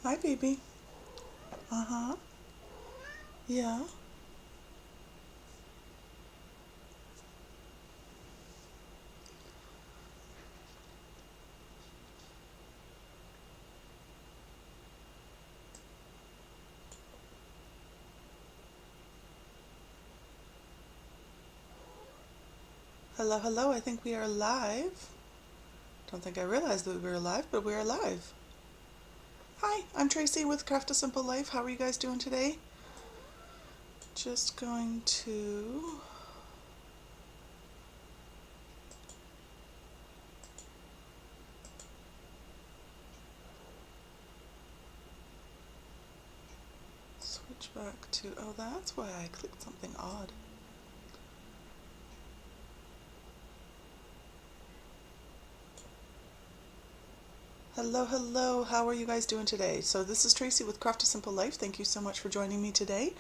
Hi, baby. Uh-huh. Yeah. Hello, hello. I think we are live. Don't think I realized that we were live, but we are live. Hi, I'm Tracy with Craft a Simple Life. How are you guys doing today? Just going to switch back to, oh, that's why I clicked something odd. Hello, hello. How are you guys doing today? So this is Tracy with Craft a Simple Life. Thank you so much for joining me today.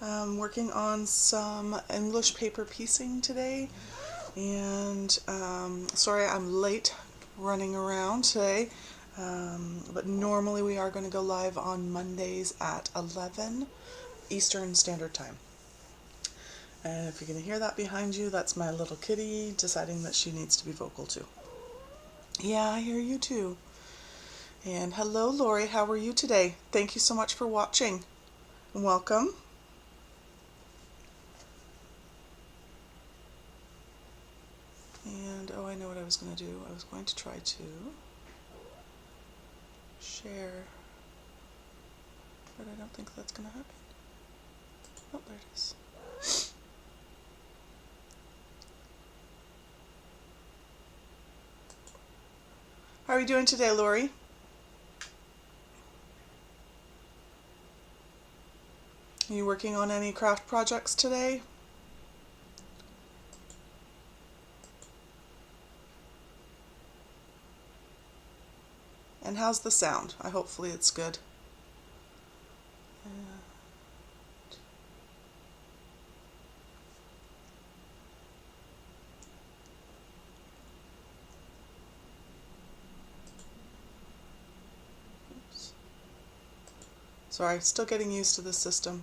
Working on some English paper piecing today. And sorry I'm late running around today. But normally we are going to go live on Mondays at 11 Eastern Standard Time. And if you can hear that behind you, that's my little kitty deciding that she needs to be vocal too. Yeah, I hear you too. And hello, Lori. How are you today? Thank you so much for watching. Welcome. And oh, I know what I was going to do. I was going to try to share, but I don't think that's going to happen. Oh, there it is. How are you doing today, Lori? Are you working on any craft projects today? And how's the sound? Hopefully it's good. Oops. Sorry, still getting used to the system.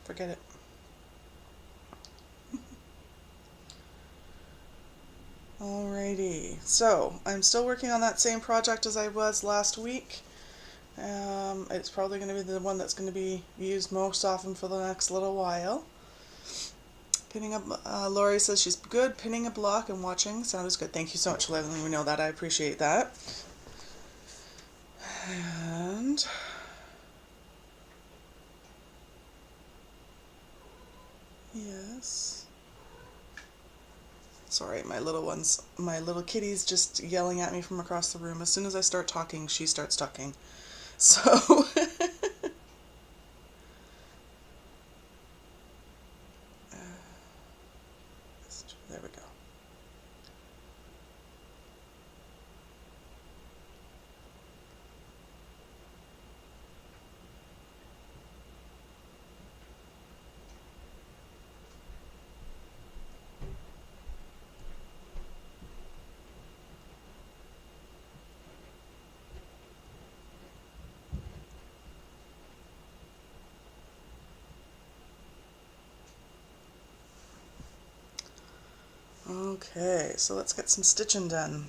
Forget it. Alrighty, so I'm still working on that same project as I was last week. It's probably going to be the one that's going to be used most often for the next little while. Pinning up, Lori says she's good. Pinning a block and watching. Sound is good. Thank you so much for letting me know that. I appreciate that. And yes. Sorry, my little kitty's just yelling at me from across the room. As soon as I start talking, she starts talking. So, there we go. Okay, so let's get some stitching done.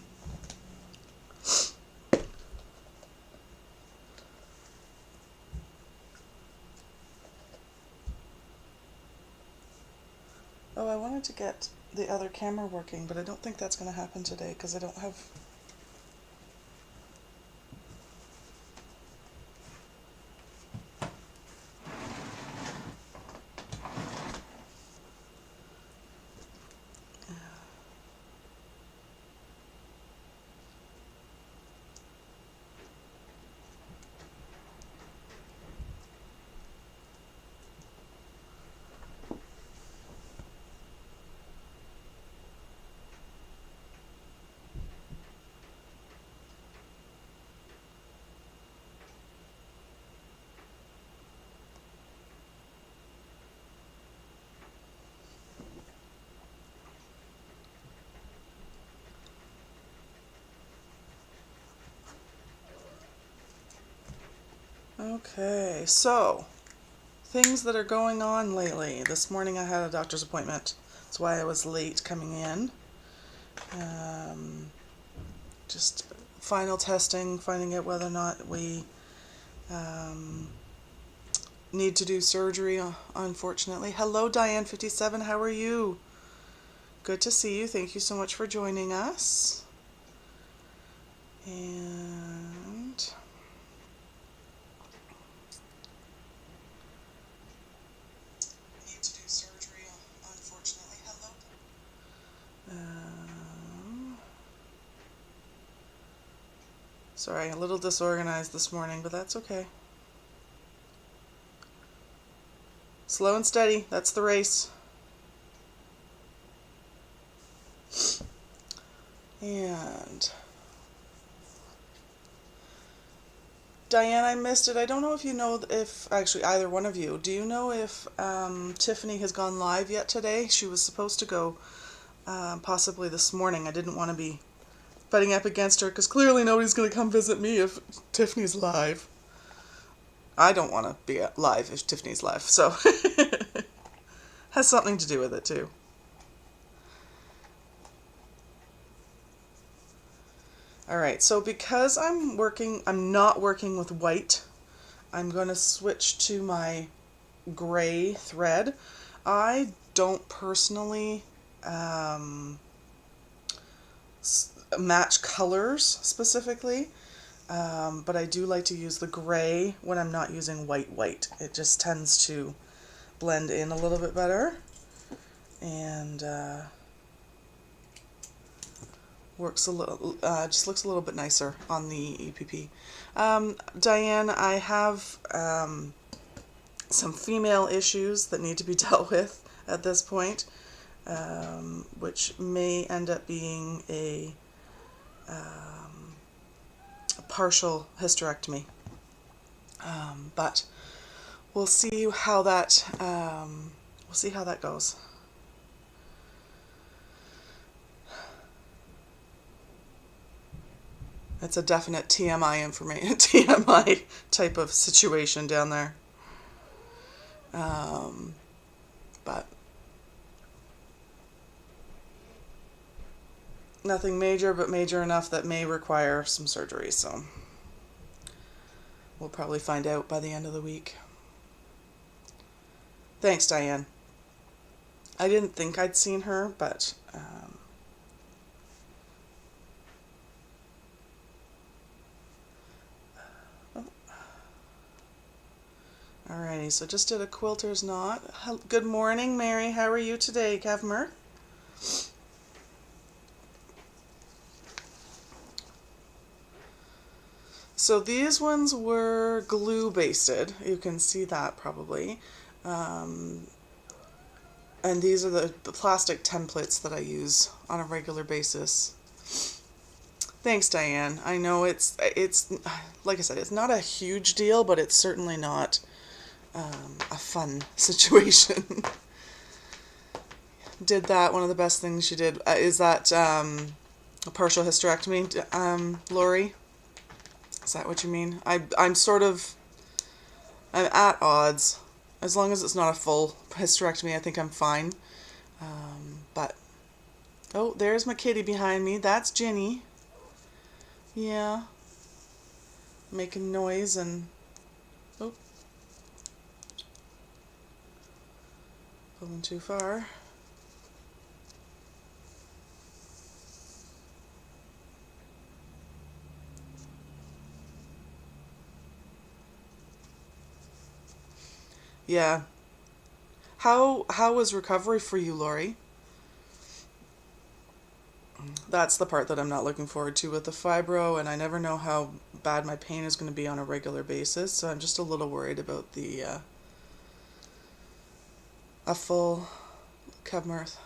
Oh, I wanted to get the other camera working, but I don't think that's going to happen today because I don't have... Okay, so things that are going on lately. This morning I had a doctor's appointment. That's why I was late coming in. Just final testing, finding out whether or not we need to do surgery, unfortunately. Hello, Diane57. How are you? Good to see you. Thank you so much for joining us. And need to do surgery, unfortunately. Hello. Sorry, a little disorganized this morning, but that's okay. Slow and steady, that's the race. And Diane, I missed it. I don't know if you know if, actually either one of you, do you know if Tiffany has gone live yet today? She was supposed to go possibly this morning. I didn't want to be butting up against her because clearly nobody's going to come visit me if Tiffany's live. I don't want to be live if Tiffany's live, so has something to do with it too. Alright, so because I'm not working with white, I'm going to switch to my gray thread. I don't personally match colors specifically, but I do like to use the gray when I'm not using white. It just tends to blend in a little bit better and works a little, just looks a little bit nicer on the EPP. Diane, I have some female issues that need to be dealt with at this point, which may end up being a partial hysterectomy. But we'll see how that goes. It's a definite TMI information, TMI type of situation down there. But nothing major, but major enough that may require some surgery, so we'll probably find out by the end of the week. Thanks, Diane. I didn't think I'd seen her, but alrighty, so just did a quilter's knot. Good morning, Mary. How are you today, Kavmer? So these ones were glue basted. You can see that probably. And these are the plastic templates that I use on a regular basis. Thanks, Diane. I know it's like I said, it's not a huge deal, but it's certainly not a fun situation. Did that. One of the best things you did. Is that a partial hysterectomy, Lori? Is that what you mean? I'm at odds. As long as it's not a full hysterectomy, I think I'm fine. But, oh, there's my kitty behind me. That's Ginny. Yeah. Making noise and, oh. Pulling too far. Yeah. How was recovery for you, Lori? That's the part that I'm not looking forward to with the fibro, and I never know how bad my pain is going to be on a regular basis, so I'm just a little worried about the a full cub mirth.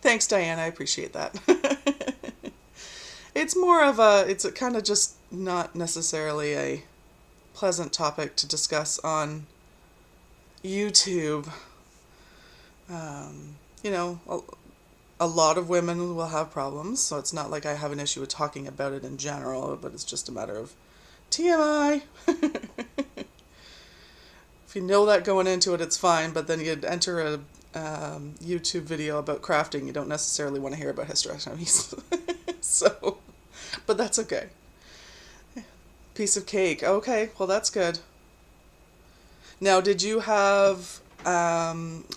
Thanks, Diane. I appreciate that. It's more of it's a kind of just not necessarily a pleasant topic to discuss on YouTube. You know, a lot of women will have problems, so it's not like I have an issue with talking about it in general, but it's just a matter of TMI. If you know that going into it, it's fine, but then you'd enter a YouTube video about crafting, you don't necessarily want to hear about hysterectomies. So, but that's okay. Piece of cake. Okay, well that's good. Now, did you have,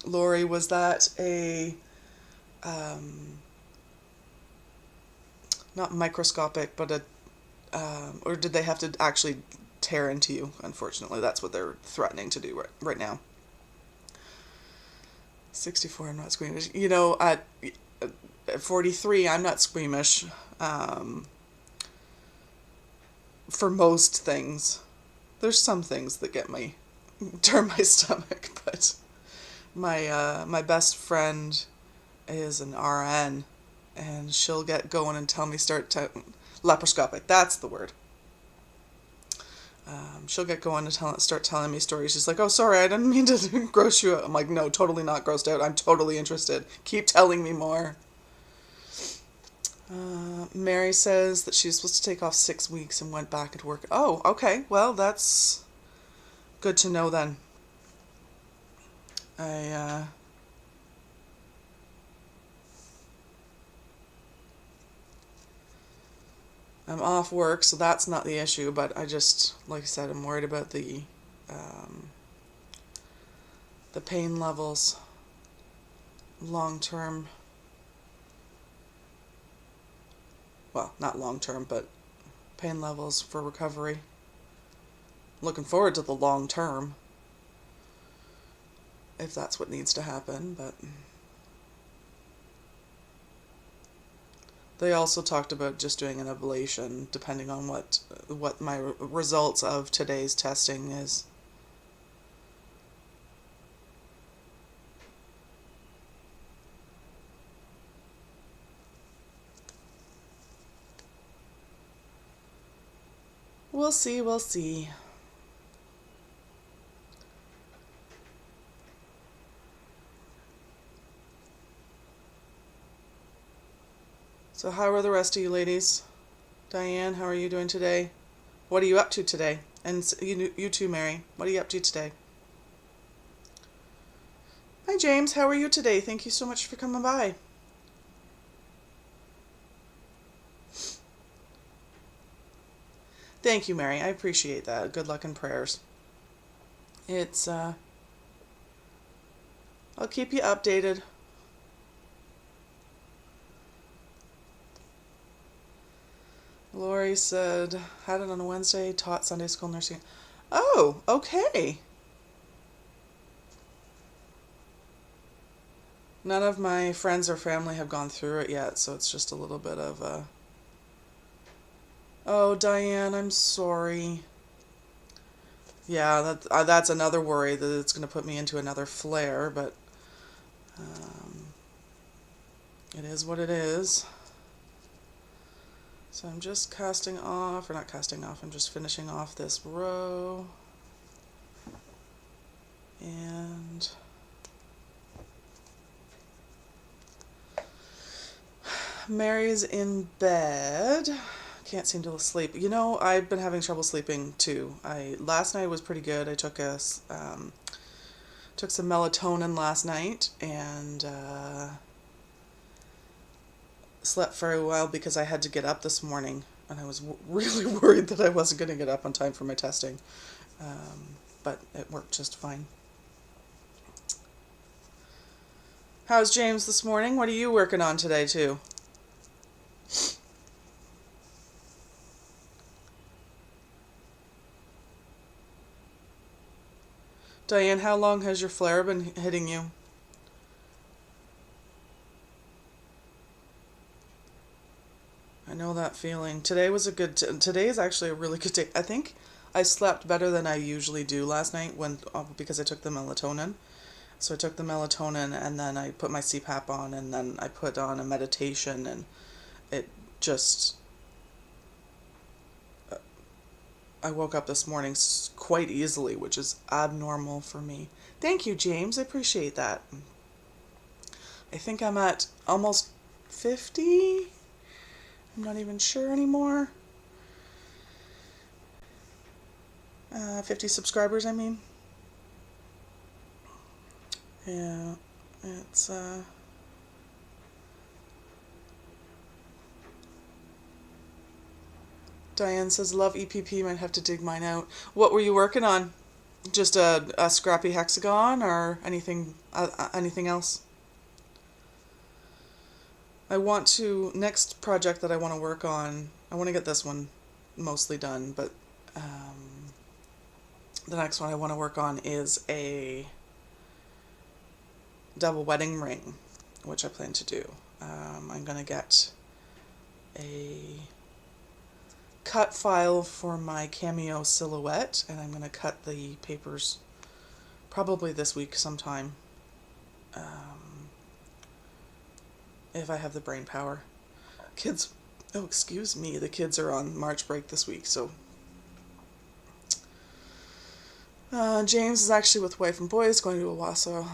Lori, was that a, not microscopic, but a, or did they have to actually tear into you? Unfortunately, that's what they're threatening to do right now. 64, I'm not squeamish. You know, at 43, I'm not squeamish for most things. There's some things that get me, turn my stomach, but my best friend is an RN, and she'll get going and tell me laparoscopic, that's the word. She'll get going and start telling me stories. She's like, oh, sorry, I didn't mean to gross you out. I'm like, no, totally not grossed out. I'm totally interested. Keep telling me more. Mary says that she's supposed to take off 6 weeks and went back at work. Oh, okay. Well, that's good to know then. I'm off work, so that's not the issue, but I just, like I said, I'm worried about the pain levels long term. Well, not long term, but pain levels for recovery. Looking forward to the long term, if that's what needs to happen, but they also talked about just doing an ablation, depending on what my results of today's testing is. We'll see, we'll see. So how are the rest of you ladies? Diane, how are you doing today? What are you up to today? And you too, Mary. What are you up to today? Hi, James. How are you today? Thank you so much for coming by. Thank you, Mary. I appreciate that. Good luck and prayers. I'll keep you updated. Lori said, had it on a Wednesday, taught Sunday school nursing. Oh, okay. None of my friends or family have gone through it yet, so it's just a little bit of a... Oh, Diane, I'm sorry. Yeah, that's another worry, that it's going to put me into another flare, but it is what it is. So I'm just casting off, or not casting off, I'm just finishing off this row. And Mary's in bed. Can't seem to sleep. You know, I've been having trouble sleeping too. Last night was pretty good. I took some melatonin last night and slept for a while because I had to get up this morning, and I was really worried that I wasn't going to get up on time for my testing, but it worked just fine. How's James this morning? What are you working on today too? Diane, how long has your flare been hitting you? I know that feeling. Today was today is actually a really good day. I think I slept better than I usually do last night because I took the melatonin. So I took the melatonin and then I put my CPAP on and then I put on a meditation, and it just... I woke up this morning quite easily, which is abnormal for me. Thank you, James. I appreciate that. I think I'm at almost 50. I'm not even sure anymore. 50 subscribers, I mean. Yeah, it's, Diane says, love EPP, might have to dig mine out. What were you working on? Just a scrappy hexagon or anything else? Next project that I want to work on, I want to get this one mostly done, but the next one I want to work on is a double wedding ring, which I plan to do. I'm going to get a cut file for my Cameo silhouette, and I'm going to cut the papers probably this week sometime, if I have the brain power. Excuse me, the kids are on March break this week, so James is actually with wife and boys going to Owasso.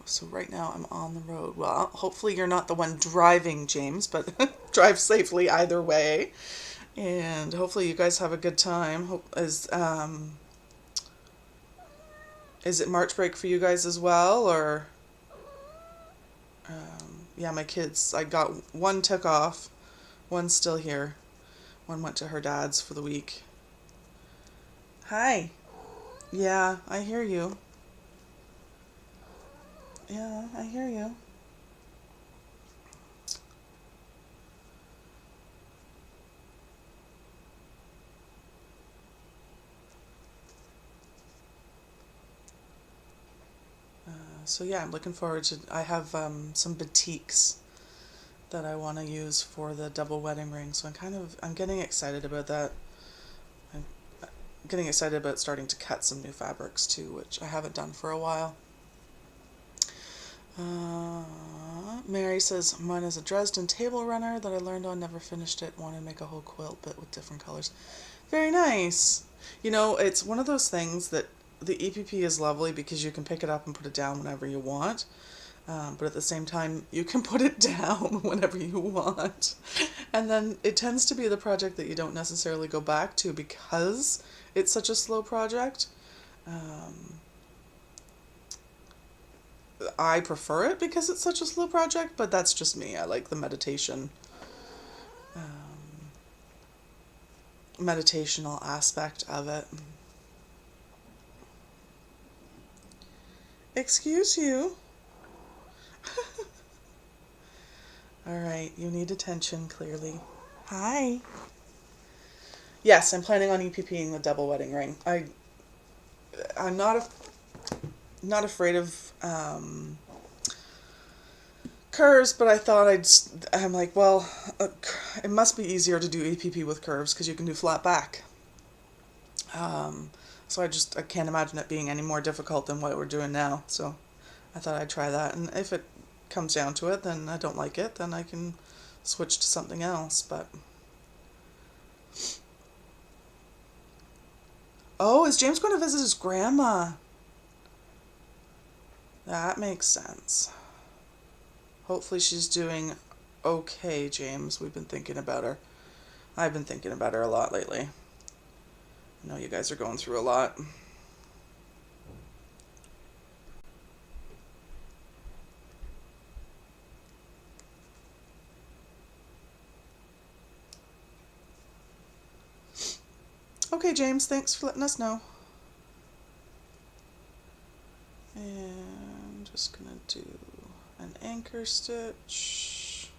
So right now I'm on the road. Well, hopefully you're not the one driving, James, but drive safely either way. And hopefully you guys have a good time. Is it March break for you guys as well, or? Yeah, my kids, I got one took off, one's still here. One went to her dad's for the week. Hi. Yeah, I hear you. Yeah, I hear you. So yeah, I'm looking forward to, I have some batiks that I want to use for the double wedding ring, so I'm getting excited about that. I'm getting excited about starting to cut some new fabrics too, which I haven't done for a while. Mary says, mine is a Dresden table runner that I learned on, never finished it, want to make a whole quilt but with different colors. Very nice. You know, it's one of those things that the EPP is lovely because you can pick it up and put it down whenever you want, but at the same time you can put it down whenever you want, and then it tends to be the project that you don't necessarily go back to because it's such a slow project. I prefer it because it's such a slow project, but that's just me. I like the meditational aspect of it. Excuse you. Alright, you need attention, clearly. Hi. Yes, I'm planning on EPPing the double wedding ring. I'm not afraid of curves, but I thought I'm like, well, it must be easier to do EPP with curves because you can do flat back. So I can't imagine it being any more difficult than what we're doing now. So I thought I'd try that, and if it comes down to it, then I don't like it, then I can switch to something else. But oh, is James going to visit his grandma? That makes sense. Hopefully she's doing okay, James. We've been thinking about her. I've been thinking about her a lot lately. I know you guys are going through a lot. Okay, James, thanks for letting us know. And just gonna do an anchor stitch.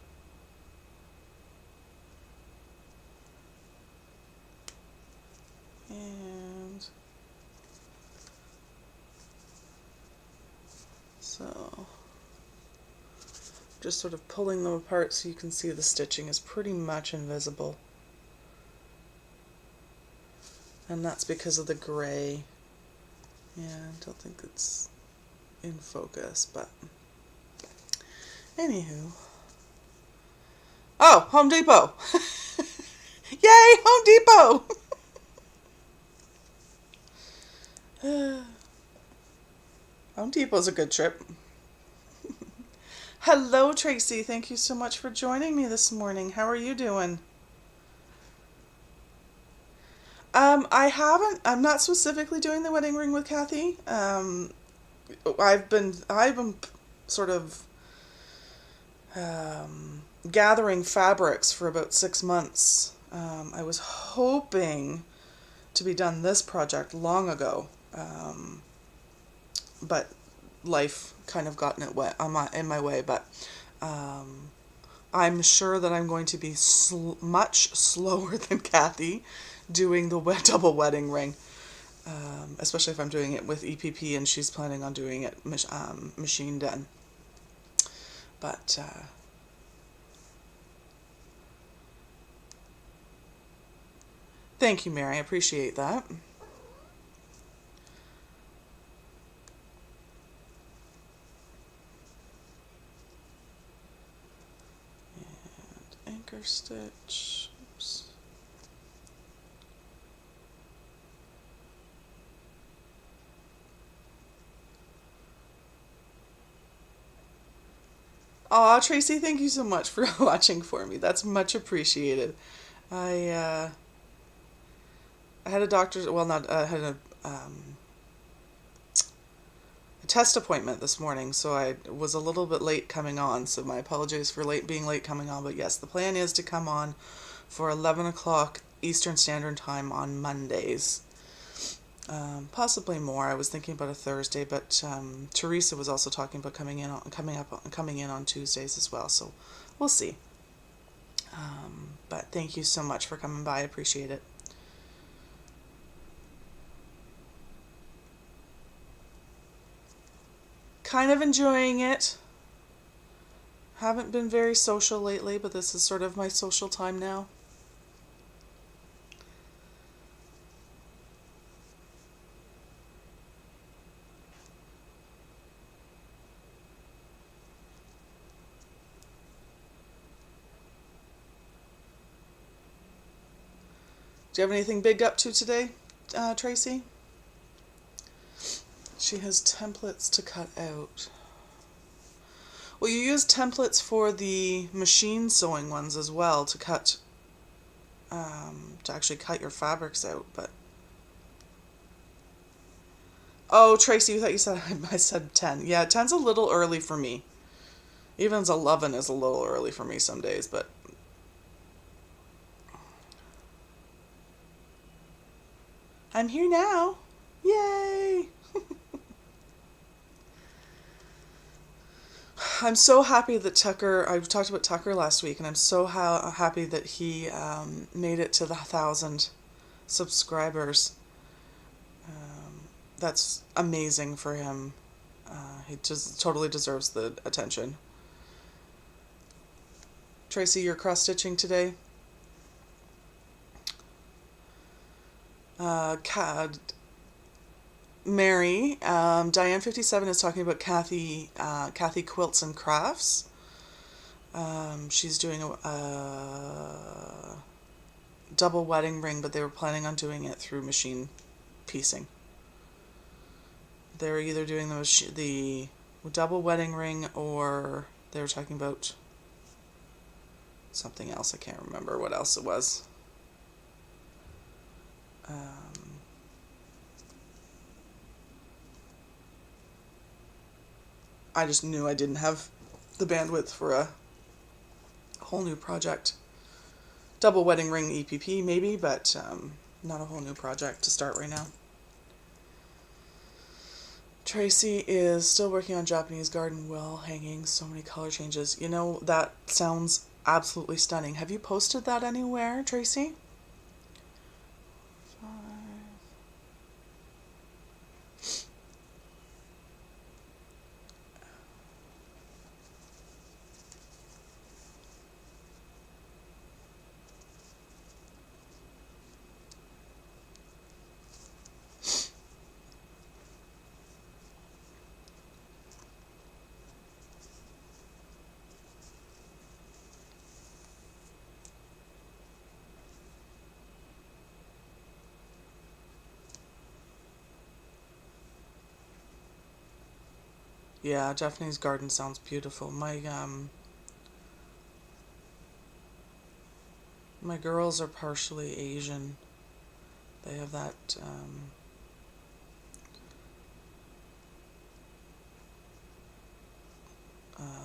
And so just sort of pulling them apart so you can see the stitching is pretty much invisible. And that's because of the gray. Yeah, I don't think it's in focus, but anywho. Oh, Home Depot! Yay, Home Depot! Home Depot's a good trip. Hello, Tracy. Thank you so much for joining me this morning. How are you doing? I'm not specifically doing the wedding ring with Kathy. I've been sort of gathering fabrics for about 6 months. I was hoping to be done this project long ago, but life kind of got in my way. But I'm sure that I'm going to be much slower than Kathy doing the double wedding ring, especially if I'm doing it with EPP and she's planning on doing it machine done. But thank you, Mary. I appreciate that. And anchor stitch. Oops. Aw, Tracy, thank you so much for watching for me. That's much appreciated. I I had a doctor's, well, not, had a test appointment this morning, so I was a little bit late coming on, so my apologies for being late coming on, but yes, the plan is to come on for 11 o'clock Eastern Standard Time on Mondays. Possibly more. I was thinking about a Thursday, but Teresa was also talking about coming in on Tuesdays as well, so we'll see. But thank you so much for coming by. I appreciate it. Kind of enjoying it. Haven't been very social lately, but this is sort of my social time now. Do you have anything big up to today, Tracy? She has templates to cut out. Well, you use templates for the machine sewing ones as well to cut, to actually cut your fabrics out, but... Oh, Tracy, you thought you said, I said 10. Yeah, 10's a little early for me. Even 11 is a little early for me some days, but... I'm here now. Yay! I'm so happy that I talked about Tucker last week, and I'm so happy that he made it to the 1,000 subscribers. That's amazing for him. He just totally deserves the attention. Tracy, you're cross-stitching today? Mary, Diane57 is talking about Kathy Quilts and Crafts. She's doing a double wedding ring, but they were planning on doing it through machine piecing. They were either doing the double wedding ring, or they were talking about something else. I can't remember what else it was. I just knew I didn't have the bandwidth for a whole new project. Double wedding ring EPP maybe, but not a whole new project to start right now. Tracy is still working on Japanese garden wall hanging. So many color changes. You know, that sounds absolutely stunning. Have you posted that anywhere, Tracy? Yeah, Japanese garden sounds beautiful. My girls are partially Asian, They have that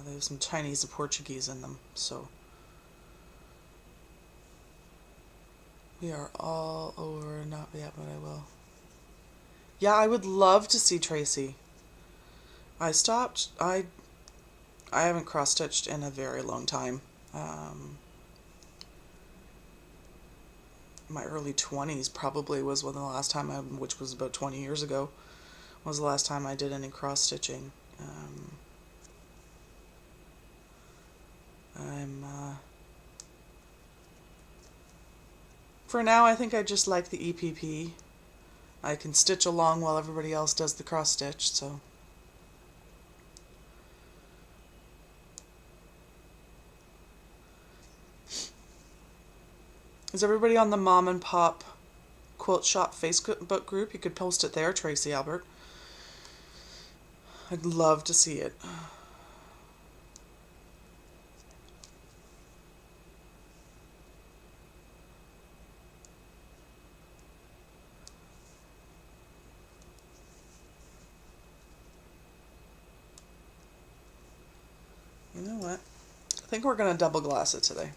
they have some Chinese and Portuguese in them, so we are all over. Not yet, but I will. Yeah, I would love to see Tracy. I stopped. I haven't cross stitched in a very long time. My early 20s probably was when the last time which was about 20 years ago, was the last time I did any cross stitching. For now, I think I just like the EPP. I can stitch along while everybody else does the cross stitch, so. Is everybody on the Mom and Pop Quilt Shop Facebook group? You could post it there, Tracy Albert. I'd love to see it. You know what? I think we're going to double glass it today.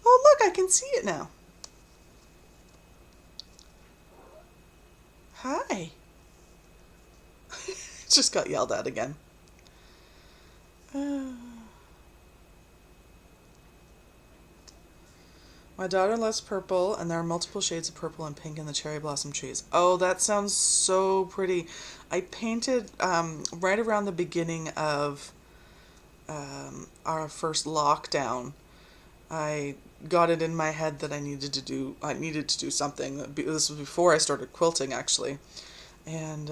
Oh, look, I can see it now. Hi. Just got yelled at again. My daughter loves purple, and there are multiple shades of purple and pink in the cherry blossom trees. Oh, that sounds so pretty. I painted right around the beginning of our first lockdown. I got it in my head that I needed to do something. This was before I started quilting, actually. And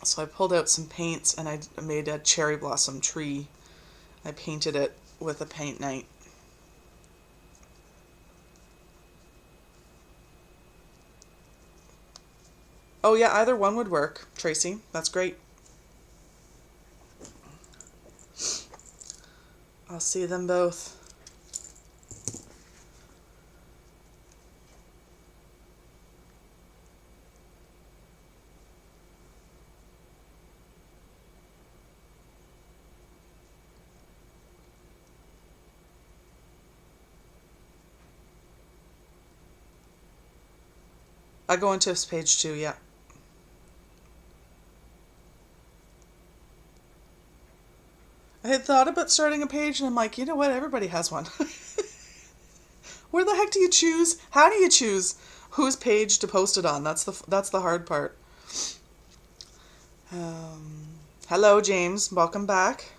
so I pulled out some paints and I made a cherry blossom tree. I painted it with a paint night. Oh yeah, either one would work, Tracy. That's great. I'll see them both. I go into page 2, yeah. I had thought about starting a page and I'm like, you know what, everybody has one. Where the heck do you choose? How do you choose whose page to post it on? That's the hard part. Hello, James. Welcome back.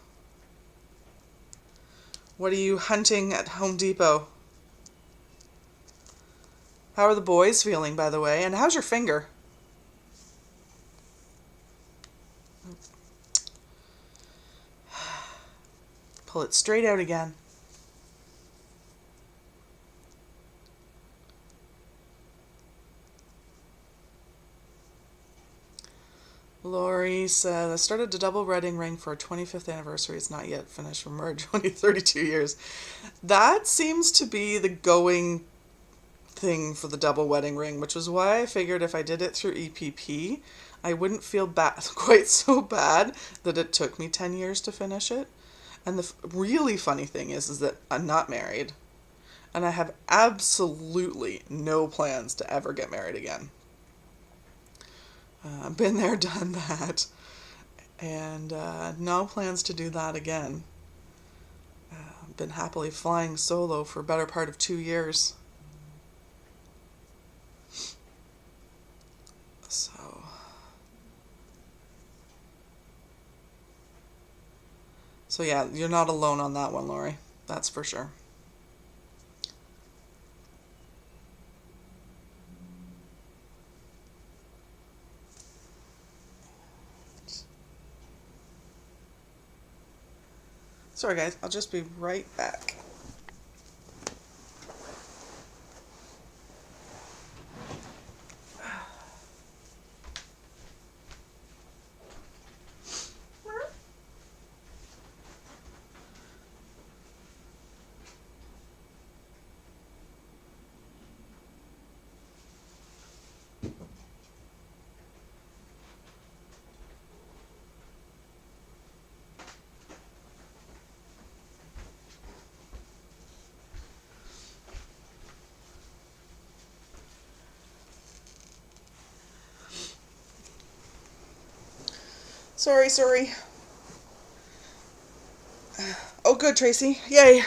What are you hunting at Home Depot? How are the boys feeling, by the way? And how's your finger? Pull it straight out again. Lori said, I started a double wedding ring for our 25th anniversary. It's not yet finished. We're married 32 years. That seems to be the going thing for the double wedding ring, which was why I figured if I did it through EPP, I wouldn't feel quite so bad that it took me 10 years to finish it. And the really funny thing is that I'm not married, and I have absolutely no plans to ever get married again. Been there, done that, and no plans to do that again. Been happily flying solo for a better part of 2 years. So yeah, you're not alone on that one, Lori. That's for sure. Sorry guys, I'll just be right back. Sorry. Oh, good, Tracy. Yay.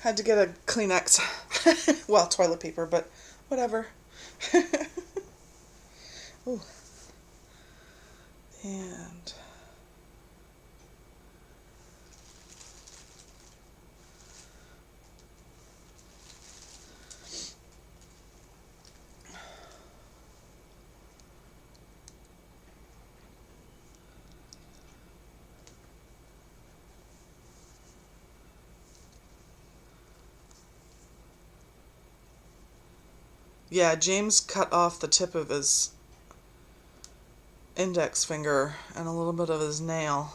Had to get a Kleenex. Well, toilet paper, but whatever. Ooh. And yeah, James cut off the tip of his index finger and a little bit of his nail.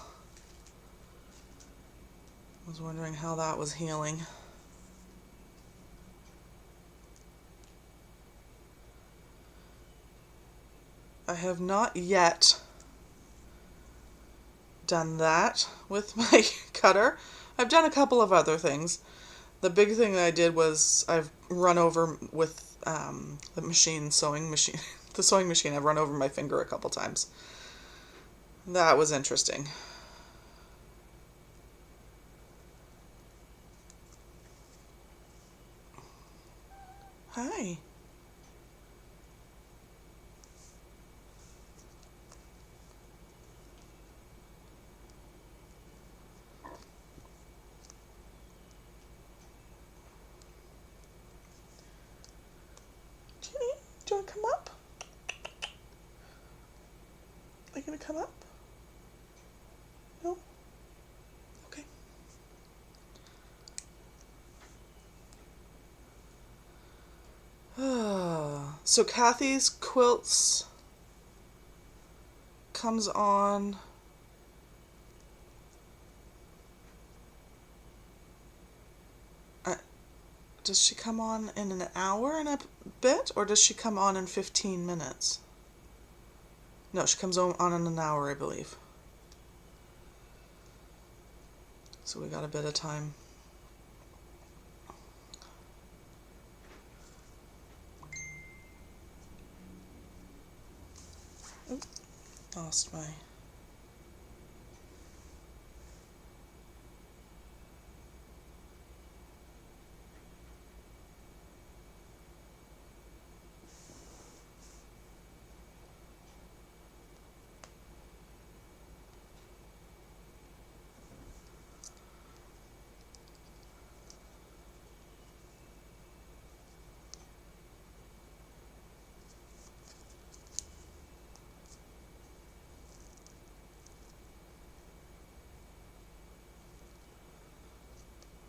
I was wondering how that was healing. I have not yet done that with my cutter. I've done a couple of other things. The big thing that I did was I've run over with the sewing machine. I've run over my finger a couple times. That was interesting. Hi. Jenny, do you want to come up? Are you going to come up? No? Okay. So Kathy's quilts comes on does she come on in an hour and a bit, or does she come on in 15 minutes? No, she comes on in an hour, I believe. So we got a bit of time. Oop, lost my...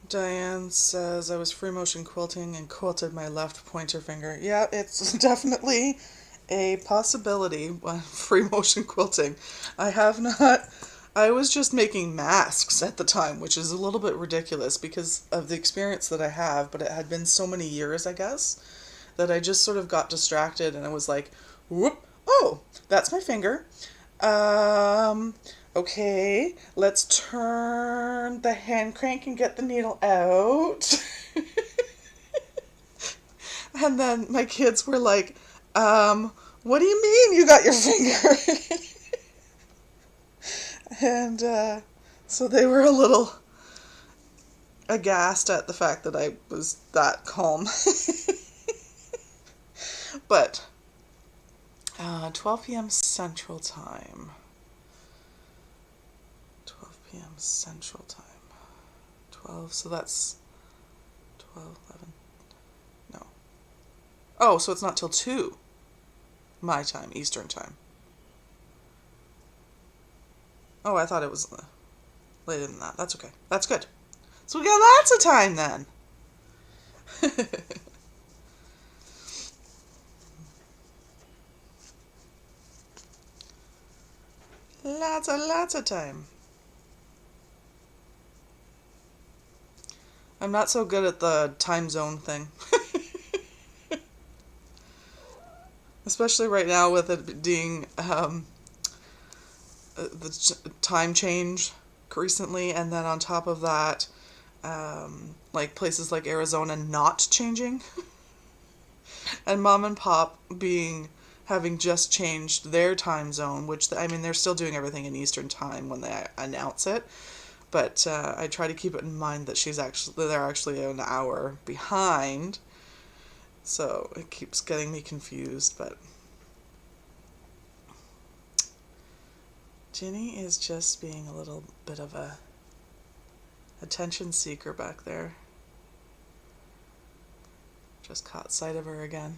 Diane says, I was free motion quilting and quilted my left pointer finger. Yeah, it's definitely a possibility when free motion quilting. I was just making masks at the time, which is a little bit ridiculous because of the experience that I have, but it had been so many years, I guess, that I just sort of got distracted and I was like, whoop, oh, that's my finger. Okay, let's turn the hand crank and get the needle out. And then my kids were like, what do you mean you got your finger? And so they were a little aghast at the fact that I was that calm. But 12 p.m. Central Time. 12 p.m. Central Time. 12, so that's 12, 11, no. Oh, so it's not till 2 my time, Eastern Time. Oh, I thought it was later than that. That's okay. That's good. So we got lots of time then. Lots of time. I'm not so good at the time zone thing. Especially right now with it being the time change recently, and then on top of that, like places like Arizona not changing, and mom and pop being having just changed their time zone, which, I mean, they're still doing everything in Eastern time when they announce it. But I try to keep it in mind that they're actually an hour behind. So it keeps getting me confused, but Ginny is just being a little bit of a attention seeker back there. Just caught sight of her again.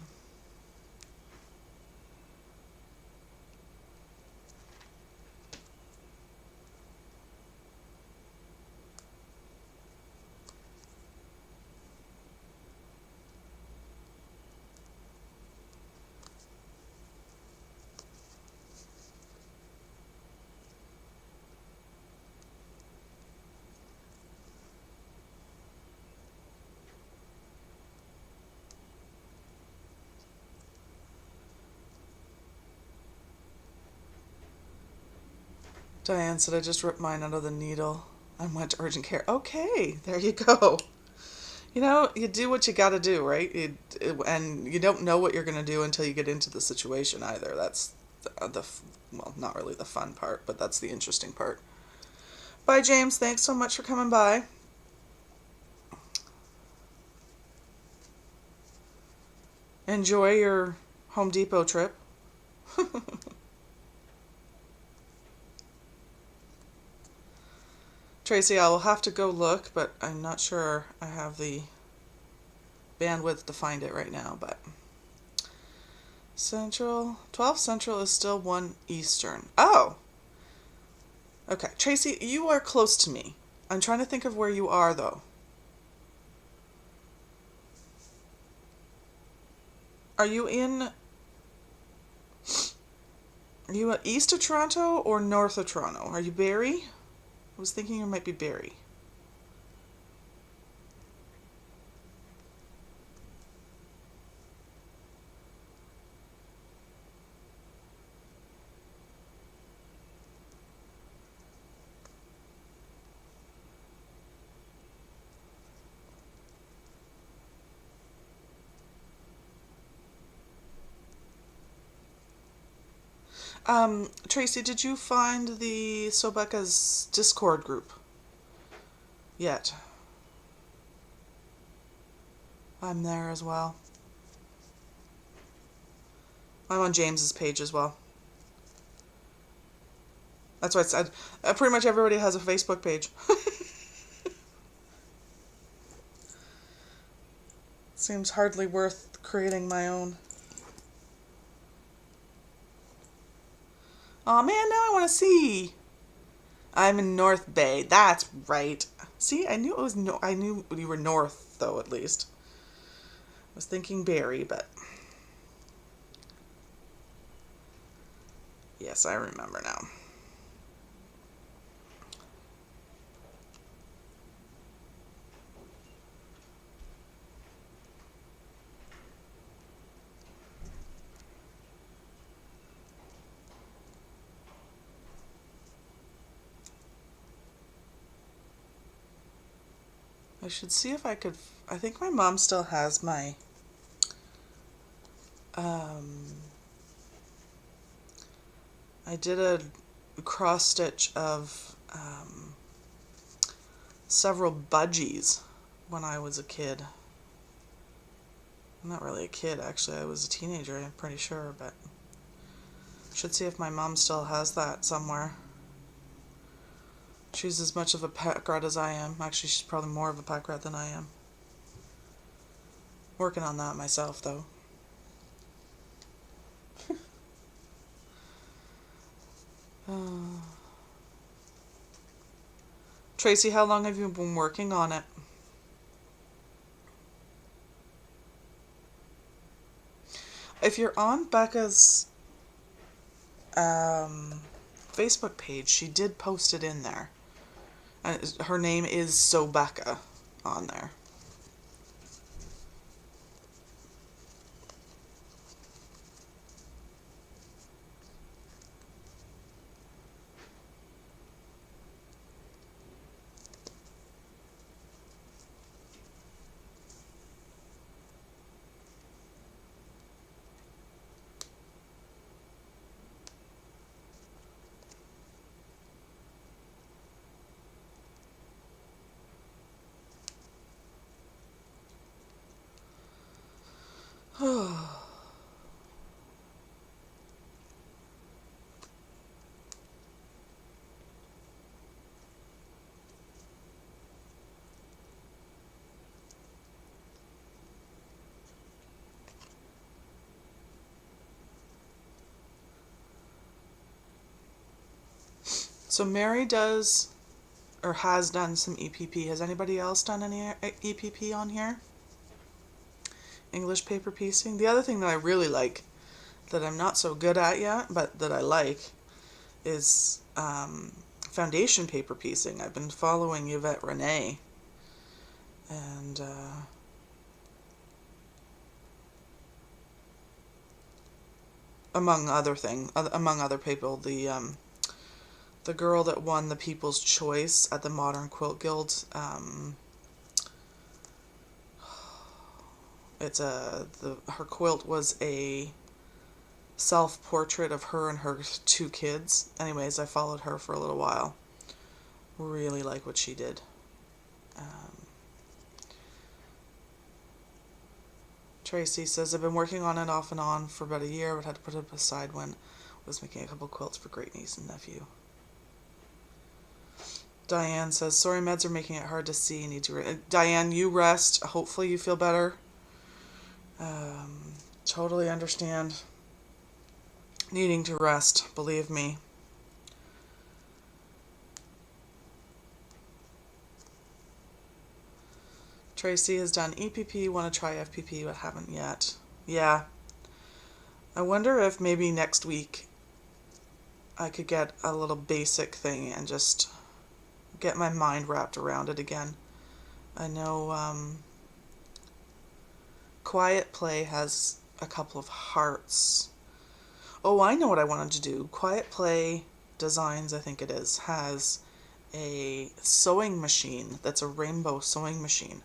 Diane said, I just ripped mine out of the needle and went to urgent care. Okay, there you go. You know, you do what you got to do, right? And you don't know what you're going to do until you get into the situation either. That's well, not really the fun part, but that's the interesting part. Bye, James. Thanks so much for coming by. Enjoy your Home Depot trip. Tracy, I will have to go look, but I'm not sure I have the bandwidth to find it right now. But Central, 12 Central is still 1 Eastern. Oh! Okay, Tracy, you are close to me. I'm trying to think of where you are, though. Are you east of Toronto or north of Toronto? Are you Barrie? I was thinking you might be Barrie. Tracy, did you find the Sobeka's Discord group yet? I'm there as well. I'm on James's page as well. That's why I said pretty much everybody has a Facebook page. Seems hardly worth creating my own. Aw, man, now I want to see. I'm in North Bay. That's right. See, I knew it was I knew you were north, though, at least. I was thinking Barrie, but yes, I remember now. I should see if I could. I think my mom still has my I did a cross stitch of several budgies when I was a kid. I'm not really a kid, actually. I was a teenager, I'm pretty sure, but should see if my mom still has that somewhere. She's as much of a pack rat as I am. Actually, she's probably more of a pack rat than I am. Working on that myself, though. Tracy, how long have you been working on it? If you're on Becca's Facebook page, she did post it in there. And her name is Sobeka on there. So Mary does, or has done, some EPP. Has anybody else done any EPP on here? English paper piecing. The other thing that I really like, that I'm not so good at yet, but that I like, is foundation paper piecing. I've been following Yvette Renee, and among other people, the girl that won the People's Choice at the Modern Quilt Guild. Her quilt was a self-portrait of her and her 2 kids. Anyways, I followed her for a little while. Really like what she did. Tracy says, I've been working on it off and on for about a year, but had to put it aside when I was making a couple quilts for great niece and nephew. Diane says, sorry, meds are making it hard to see. Need to Diane, you rest. Hopefully you feel better. Totally understand needing to rest, believe me. Tracy has done EPP, want to try FPP, but haven't yet. Yeah. I wonder if maybe next week I could get a little basic thing and just get my mind wrapped around it again. I know Quiet Play has a couple of hearts. Oh, I know what I wanted to do. Quiet Play Designs, I think it is, has a sewing machine that's a rainbow sewing machine.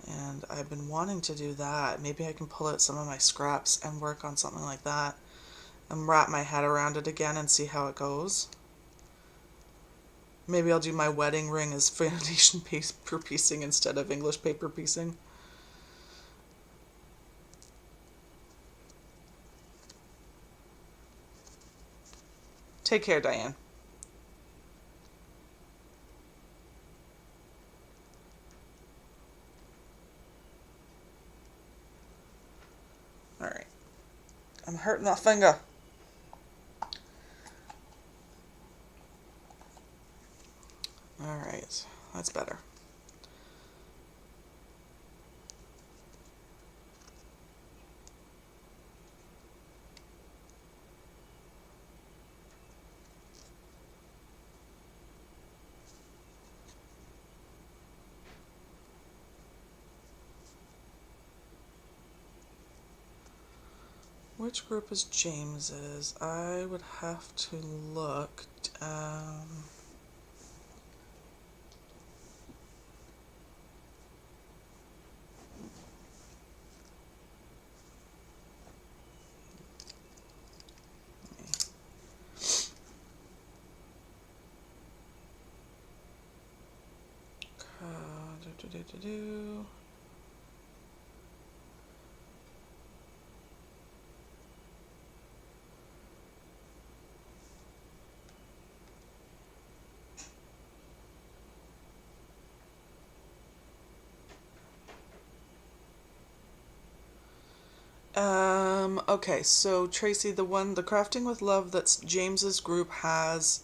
And I've been wanting to do that. Maybe I can pull out some of my scraps and work on something like that and wrap my head around it again and see how it goes. Maybe I'll do my wedding ring as foundation paper piecing instead of English paper piecing. Take care, Diane. Alright. I'm hurting that finger. Alright. That's better. Which group is James's? I would have to look. Do. Okay, so Tracy, the Crafting with Love, that's James's group, has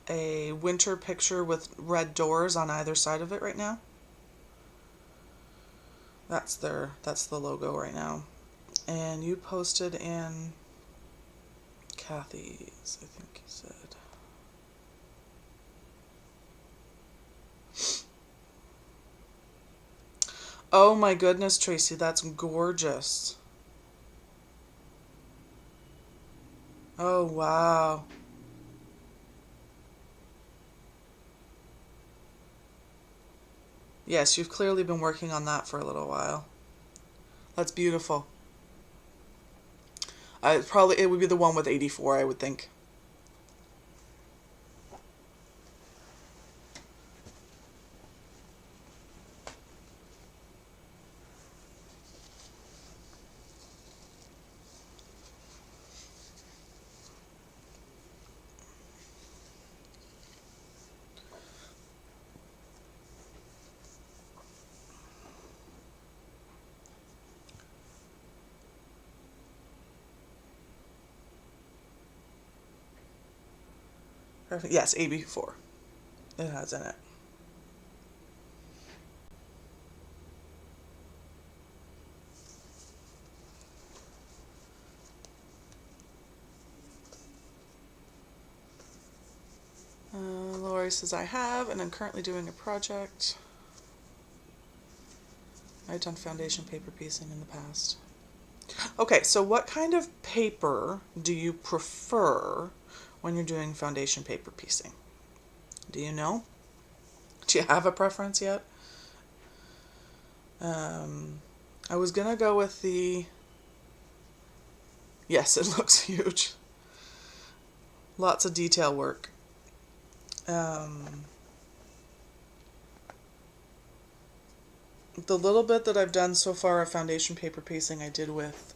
a winter picture with red doors on either side of it right now. That's the logo right now. And you posted in Kathy's, I think you said. Oh my goodness, Tracy, that's gorgeous. Oh, wow. Yes, you've clearly been working on that for a little while. That's beautiful. It would be the one with 84, I would think. Yes, AB4. It has in it. Lori says I have, and I'm currently doing a project. I've done foundation paper piecing in the past. Okay, so what kind of paper do you prefer when you're doing foundation paper piecing? Do you know? Do you have a preference yet? I was gonna go with the... Yes, it looks huge. Lots of detail work. The little bit that I've done so far of foundation paper piecing I did with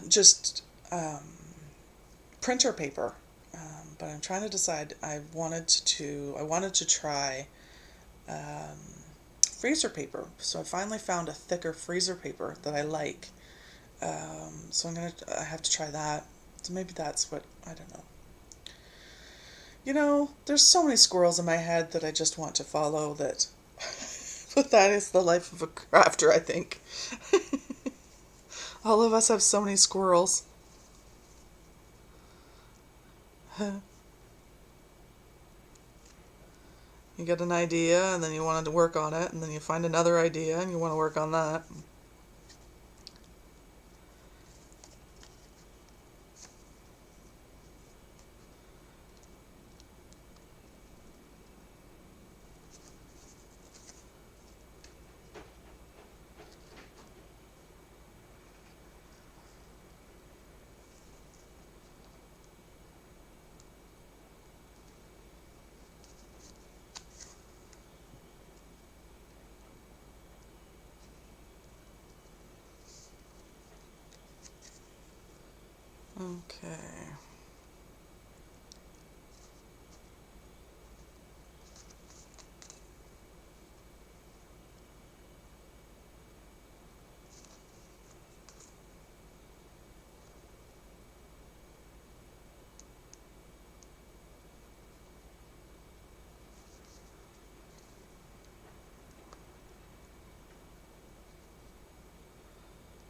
just printer paper, but I'm trying to decide. I wanted to try freezer paper, so I finally found a thicker freezer paper that I like. So I have to try that. So maybe that's what, I don't know. You know, there's so many squirrels in my head that I just want to follow that. But that is the life of a crafter, I think. All of us have so many squirrels. You get an idea and then you wanted to work on it, and then you find another idea and you want to work on that. Okay.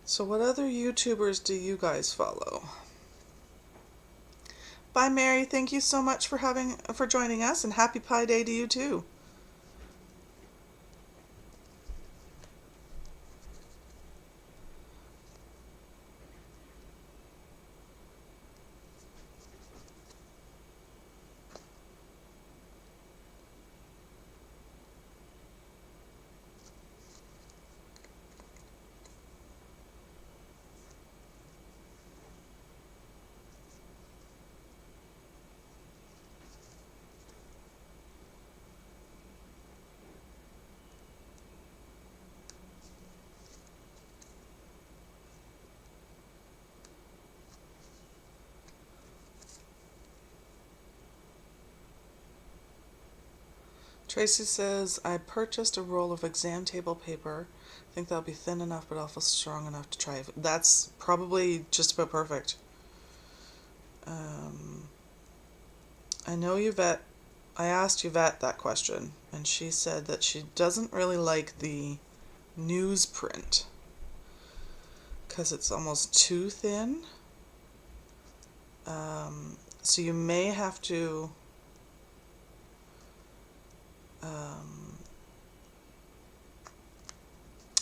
So what other YouTubers do you guys follow? Bye, Mary. Thank you so much for joining us, and happy Pi Day to you too. Tracy says, I purchased a roll of exam table paper. I think that'll be thin enough but also strong enough to try. That's probably just about perfect. I know Yvette, I asked Yvette that question, and she said that she doesn't really like the newsprint because it's almost too thin. So you may have to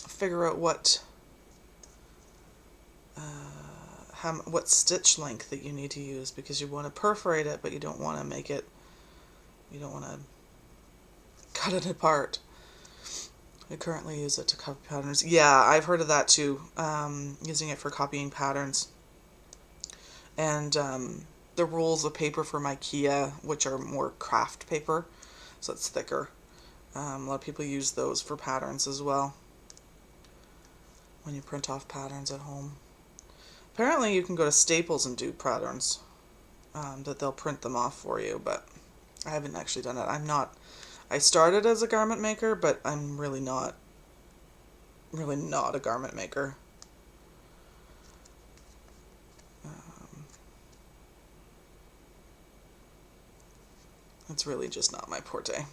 figure out what stitch length that you need to use, because you want to perforate it, but you don't want to cut it apart. I currently use it to copy patterns. Yeah, I've heard of that too, using it for copying patterns. And the rolls of paper from IKEA, which are more craft paper, so it's thicker. A lot of people use those for patterns as well, when you print off patterns at home. Apparently you can go to Staples and do patterns, that they'll print them off for you, but I haven't actually done it. I started as a garment maker, but I'm really not a garment maker. It's really just not my forte.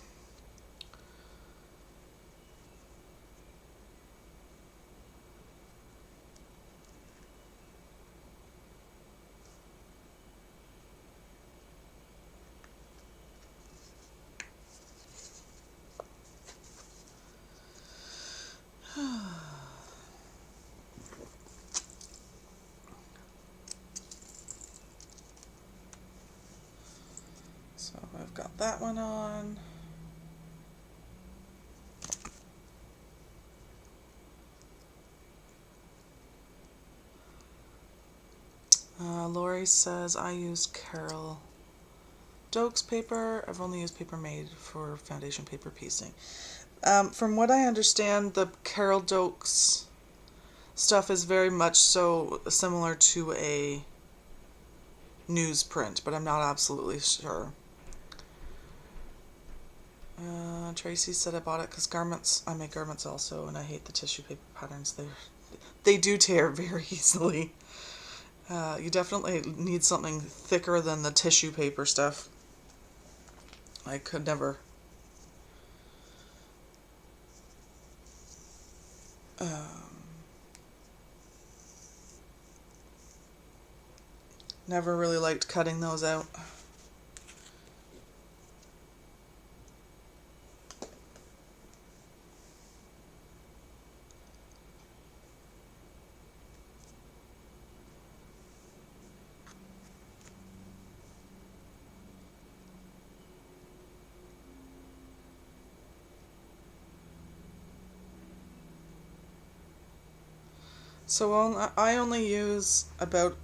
So I've got that one on. Lori says I use Carol Doak's paper. I've only used Paper Made for foundation paper piecing. From what I understand, the Carol Doak's stuff is very much so similar to a newsprint, but I'm not absolutely sure. Tracy said I bought it because I make garments also, and I hate the tissue paper patterns. They do tear very easily. You definitely need something thicker than the tissue paper stuff. I could never. Never really liked cutting those out. So I only use about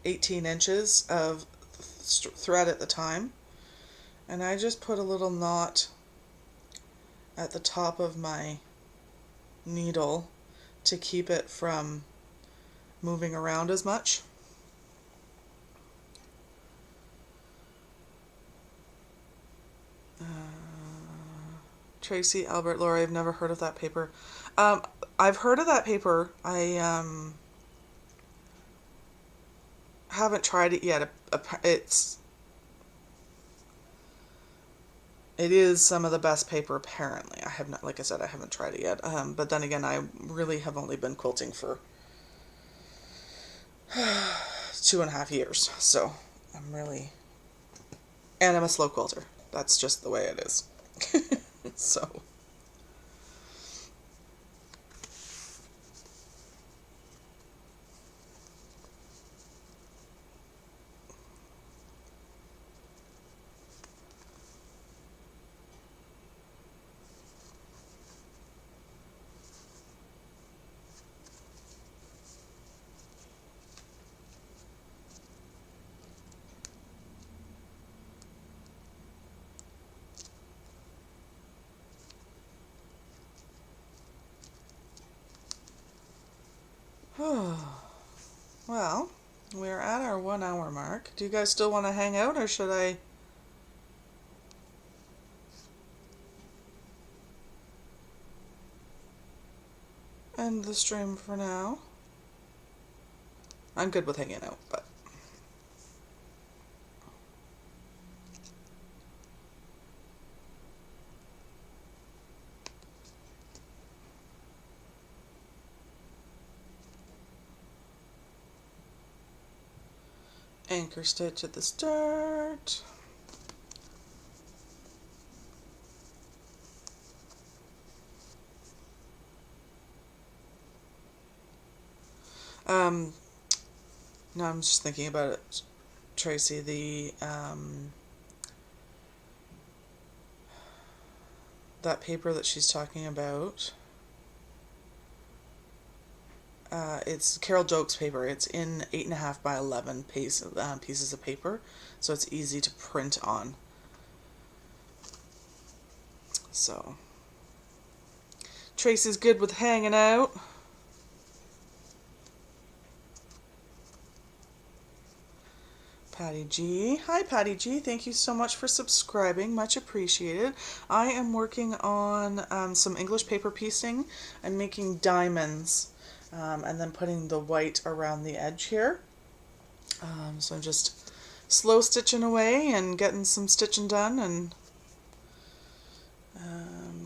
18 inches of thread at the time, and I just put a little knot at the top of my needle to keep it from moving around as much. Tracy, Albert, Laura, I've never heard of that paper. I've heard of that paper. I haven't tried it yet. It is some of the best paper apparently. I have not, like I said, I haven't tried it yet. But then again, I really have only been quilting for 2.5 years, so and I'm a slow quilter. That's just the way it is. So. Well, we're at our 1 hour mark. Do you guys still want to hang out, or should I end the stream for now? I'm good with hanging out, but anchor stitch at the start. No, I'm just thinking about it, Tracy. That paper that she's talking about. It's Carol Doak's paper. It's in 8.5 by 11 pieces of paper, so it's easy to print on. So, Tracy's good with hanging out. Patty G. Hi, Patty G. Thank you so much for subscribing. Much appreciated. I am working on some English paper piecing. I'm making diamonds and then putting the white around the edge here. So I'm just slow stitching away and getting some stitching done and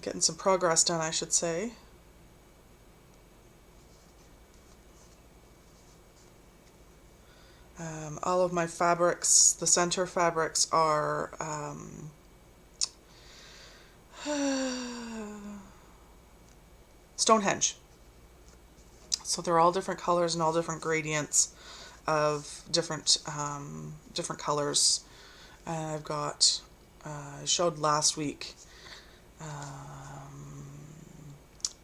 getting some progress done, I should say. All of my fabrics, the center fabrics, are Stonehenge. So they're all different colors and all different gradients of different colors. And I've got, I showed last week,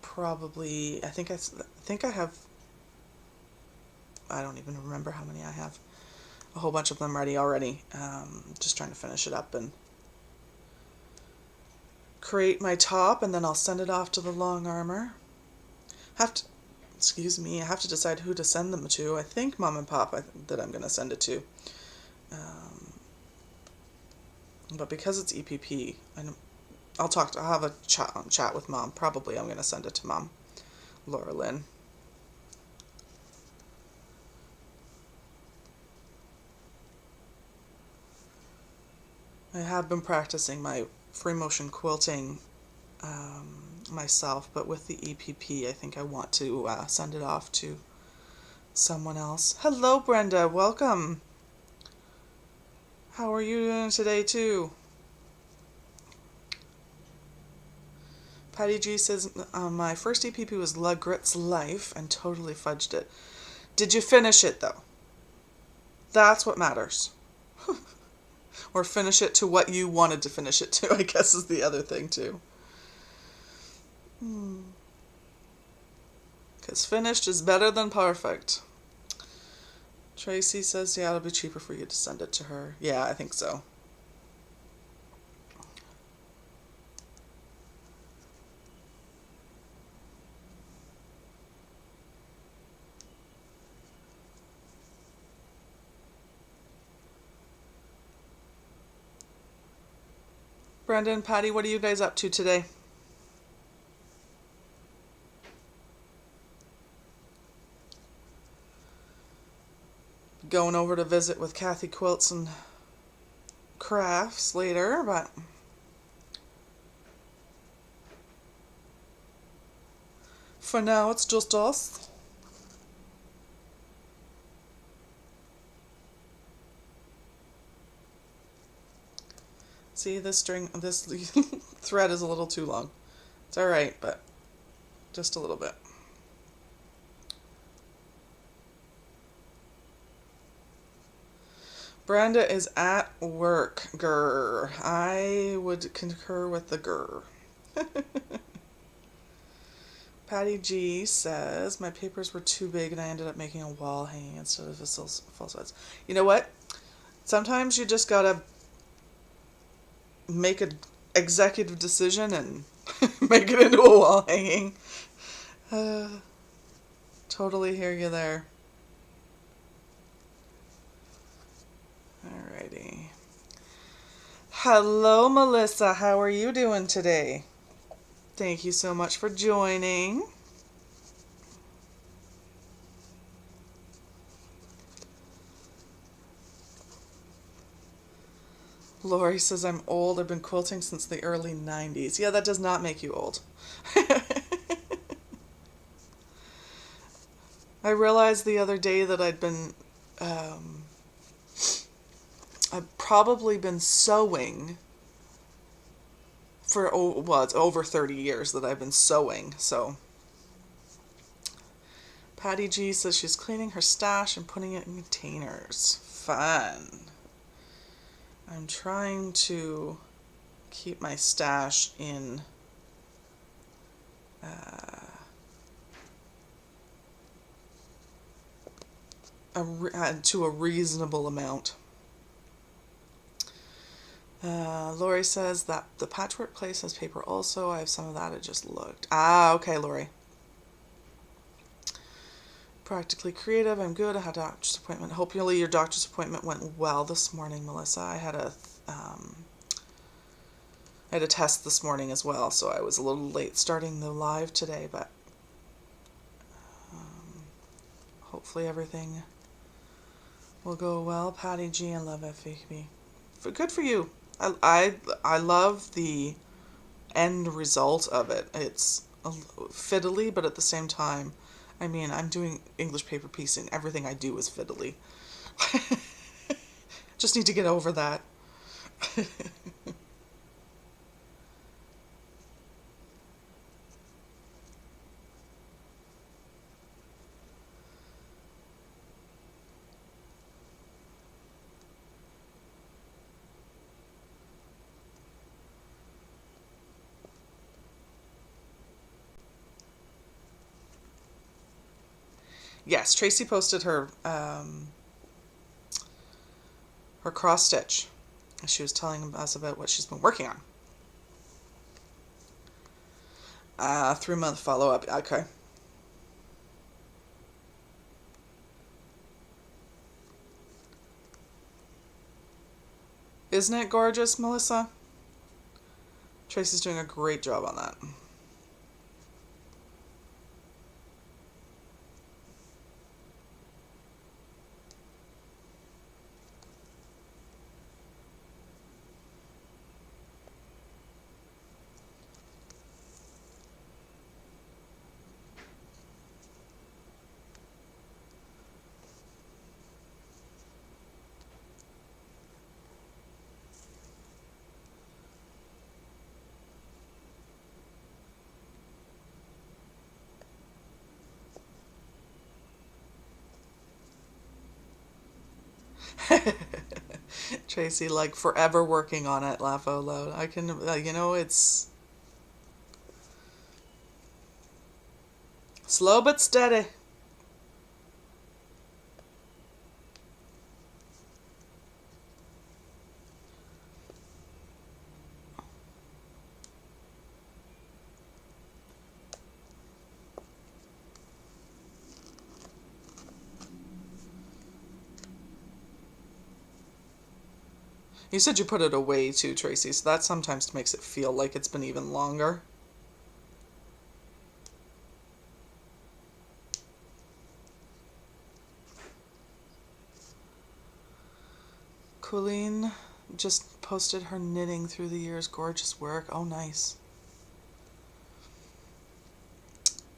probably, I think I have, I don't even remember how many I have. A whole bunch of them ready already. Just trying to finish it up and create my top, and then I'll send it off to the long armor. I have to decide who to send them to. I think Mom and Pop that I'm going to send it to. But because it's EPP, I'll have a chat with Mom. Probably I'm going to send it to Mom, Laura Lynn. I have been practicing my free motion quilting myself, but with the EPP, I think I want to send it off to someone else. Hello, Brenda. Welcome. How are you doing today, too? Patty G says, my first EPP was La Grit's Life and totally fudged it. Did you finish it, though? That's what matters. Or finish it to what you wanted to finish it to, I guess, is the other thing, too. Because finished is better than perfect. Tracy says, yeah, it'll be cheaper for you to send it to her. Yeah, I think so. Brenda and Patty, what are you guys up to today? Going over to visit with Kathy Quilts and Crafts later, but for now it's just us. See, this thread is a little too long. It's alright, but just a little bit. Brenda is at work. Grr. I would concur with the grr. Patty G says, my papers were too big and I ended up making a wall hanging instead of a full size. You know what? Sometimes you just gotta make an executive decision and make it into a wall hanging. Totally hear you there. Alrighty. Hello, Melissa. How are you doing today? Thank you so much for joining. Lori says, I'm old. I've been quilting since the early 90s. Yeah, that does not make you old. I realized the other day that I've probably been sewing for, it's over 30 years that I've been sewing, so. Patty G says she's cleaning her stash and putting it in containers. Fun. I'm trying to keep my stash in to a reasonable amount. Lori says that the patchwork place has paper also. I have some of that. It just looked. Okay, Lori. Practically creative. I'm good. I had a doctor's appointment. Hopefully your doctor's appointment went well this morning, Melissa. I had a test this morning as well, so I was a little late starting the live today, but hopefully everything will go well. Patty G, I love FAB. Good for you. I love the end result of it. It's fiddly, but at the same time, I mean, I'm doing English paper piecing. Everything I do is fiddly. Just need to get over that. Yes, Tracy posted her cross stitch. She was telling us about what she's been working on. 3-month follow-up. Okay. Isn't it gorgeous, Melissa? Tracy's doing a great job on that. Tracy, like forever working on it, laugh out loud. I can, it's slow but steady. You said you put it away too, Tracy, so that sometimes makes it feel like it's been even longer. Colleen just posted her knitting through the years. Gorgeous work. Oh, nice.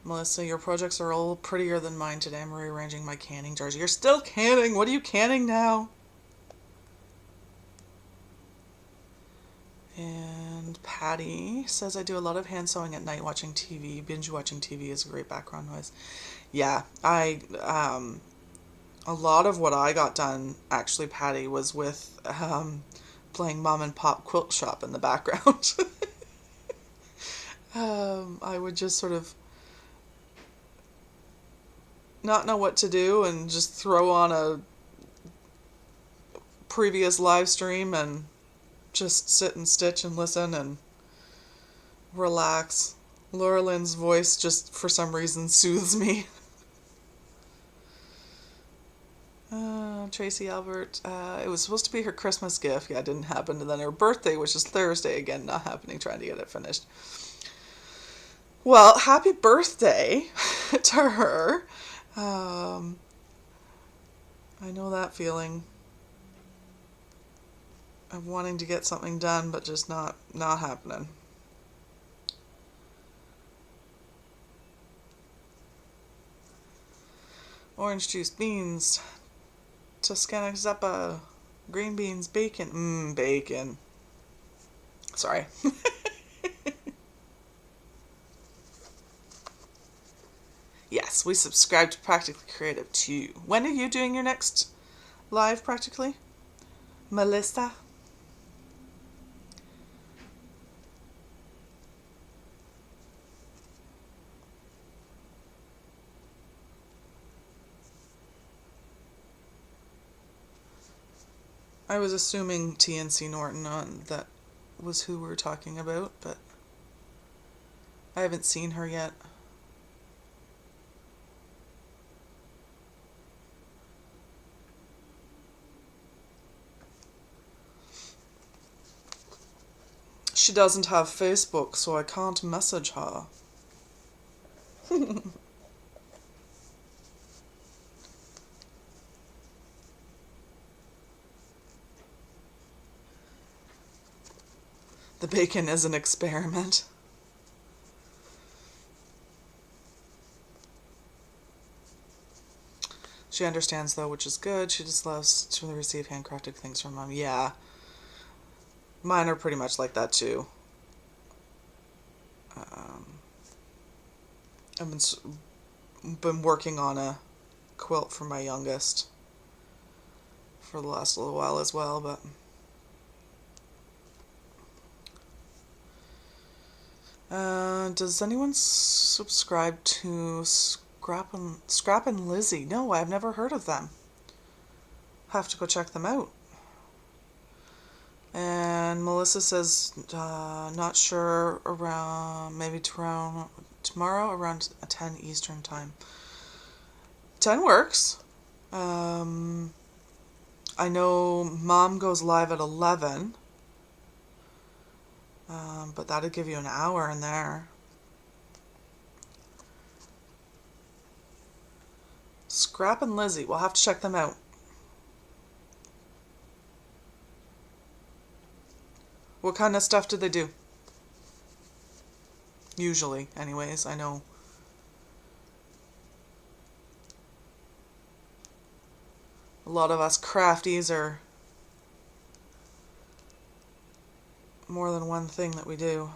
Melissa, your projects are all prettier than mine today. I'm rearranging my canning jars. You're still canning. What are you canning now? And Patty says, I do a lot of hand sewing at night watching TV. Binge watching TV is a great background noise. Yeah, a lot of what I got done, actually, Patty, was with playing mom and pop quilt shop in the background. I would just sort of not know what to do and just throw on a previous live stream and just sit and stitch and listen and relax. Laura Lynn's voice just for some reason soothes me. Tracy Albert, it was supposed to be her Christmas gift. Yeah, it didn't happen. And then her birthday, which is Thursday, again, not happening, trying to get it finished. Well, happy birthday to her. I know that feeling of wanting to get something done, but just not happening. Orange juice, beans, Toscana zuppa, green beans, bacon. Bacon. Sorry. Yes, we subscribe to Practically Creative too. When are you doing your next live, Practically? Melissa? I was assuming TNC Norton that was who we were talking about, but I haven't seen her yet. She doesn't have Facebook, so I can't message her. The bacon is an experiment. She understands, though, which is good. She just loves to receive handcrafted things from Mom. Yeah. Mine are pretty much like that, too. I've been working on a quilt for my youngest for the last little while as well, but... does anyone subscribe to Scrap and Lizzie? No, I've never heard of them. Have to go check them out. And Melissa says, not sure, around, maybe tomorrow around 10 Eastern time. 10 works. I know Mom goes live at 11. But that'd give you an hour in there. Scrap and Lizzie, we'll have to check them out. What kind of stuff do they do? Usually, anyways, I know. A lot of us crafties are more than one thing that we do.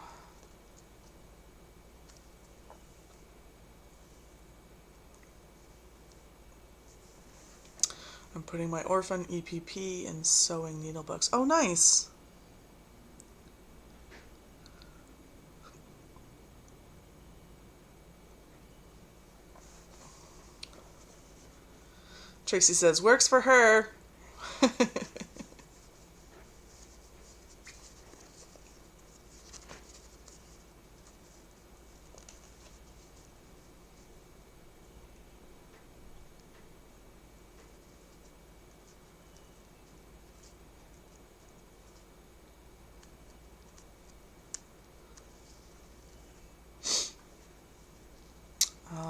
I'm putting my orphan EPP in sewing needle books. Oh, nice! Tracy says, works for her.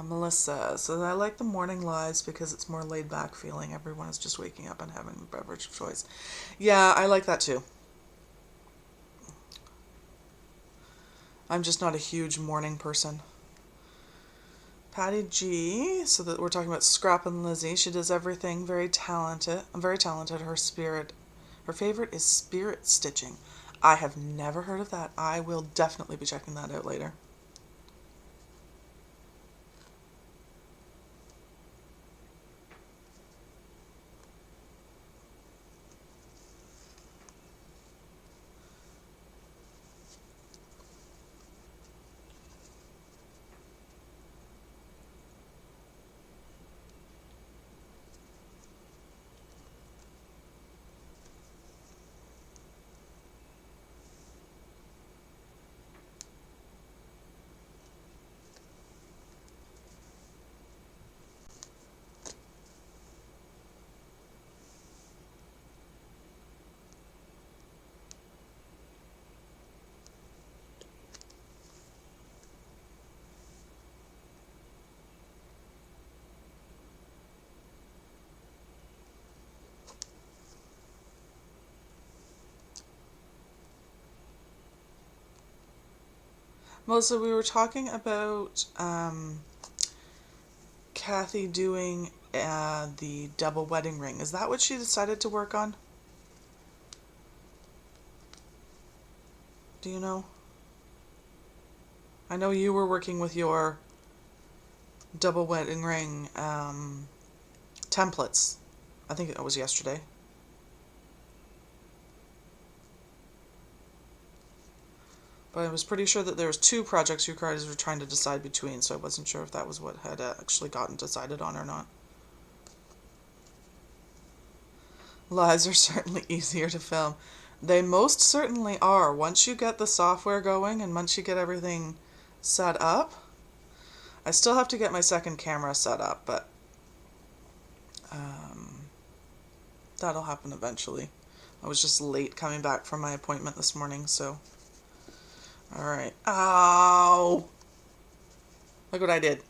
Melissa says, I like the morning lives because it's more laid back feeling. Everyone is just waking up and having a beverage of choice. Yeah, I like that too. I'm just not a huge morning person. Patty G, so that we're talking about Scrap and Lizzie. She does everything, very talented. I'm very talented. Her favorite is spirit stitching. I have never heard of that. I will definitely be checking that out later. Melissa, we were talking about Kathy doing the double wedding ring. Is that what she decided to work on? Do you know? I know you were working with your double wedding ring templates. I think it was yesterday. But I was pretty sure that there was 2 projects you guys were trying to decide between, so I wasn't sure if that was what had actually gotten decided on or not. Lives are certainly easier to film. They most certainly are. Once you get the software going and once you get everything set up. I still have to get my second camera set up, but that'll happen eventually. I was just late coming back from my appointment this morning, so... Alright. Ow! Look what I did.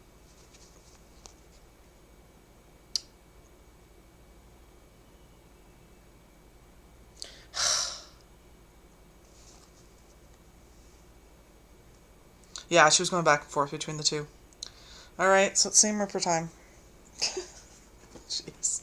Yeah, she was going back and forth between the two. Alright, so it's seam ripper time. Jeez.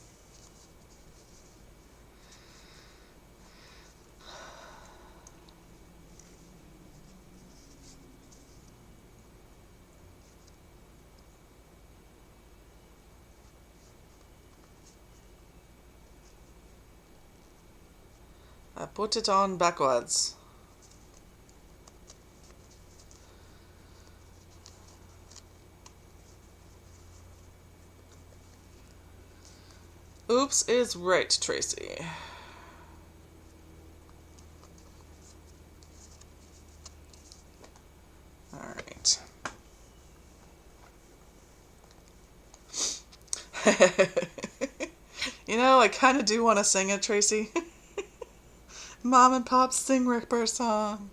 I put it on backwards. Oops is right, Tracy. Alright. You know, I kind of do want to sing it, Tracy. Mom and Pop's Sing Ripper song.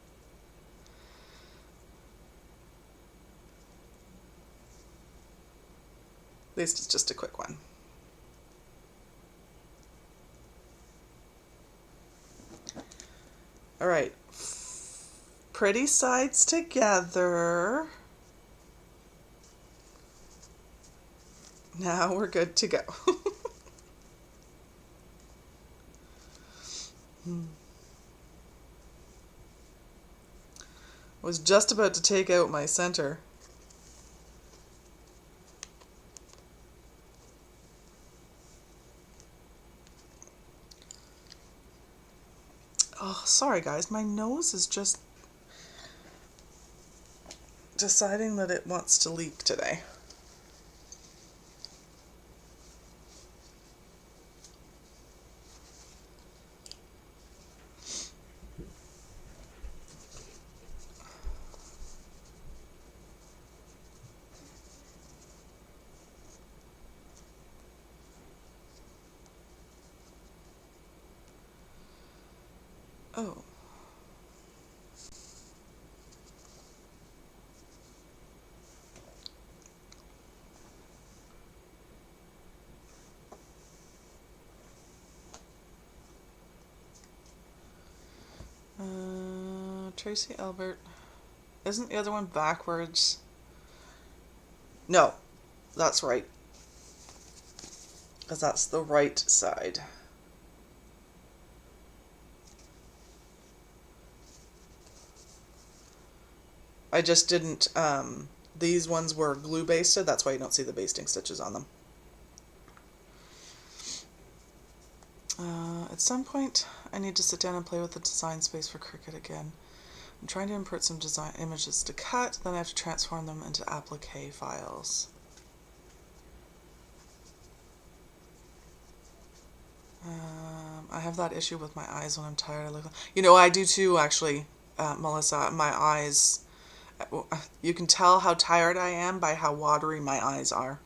At least it's just a quick one. Alright. Pretty sides together. Now we're good to go. Was just about to take out my center. Oh, sorry guys, my nose is just deciding that it wants to leak today. Oh. Tracy Albert. Isn't the other one backwards? No, that's right. Because that's the right side. I just didn't, these ones were glue basted, that's why you don't see the basting stitches on them. At some point, I need to sit down and play with the design space for Cricut again. I'm trying to import some design images to cut, then I have to transform them into applique files. I have that issue with my eyes when I'm tired. You know, I do too, actually, Melissa. My eyes, you can tell how tired I am by how watery my eyes are.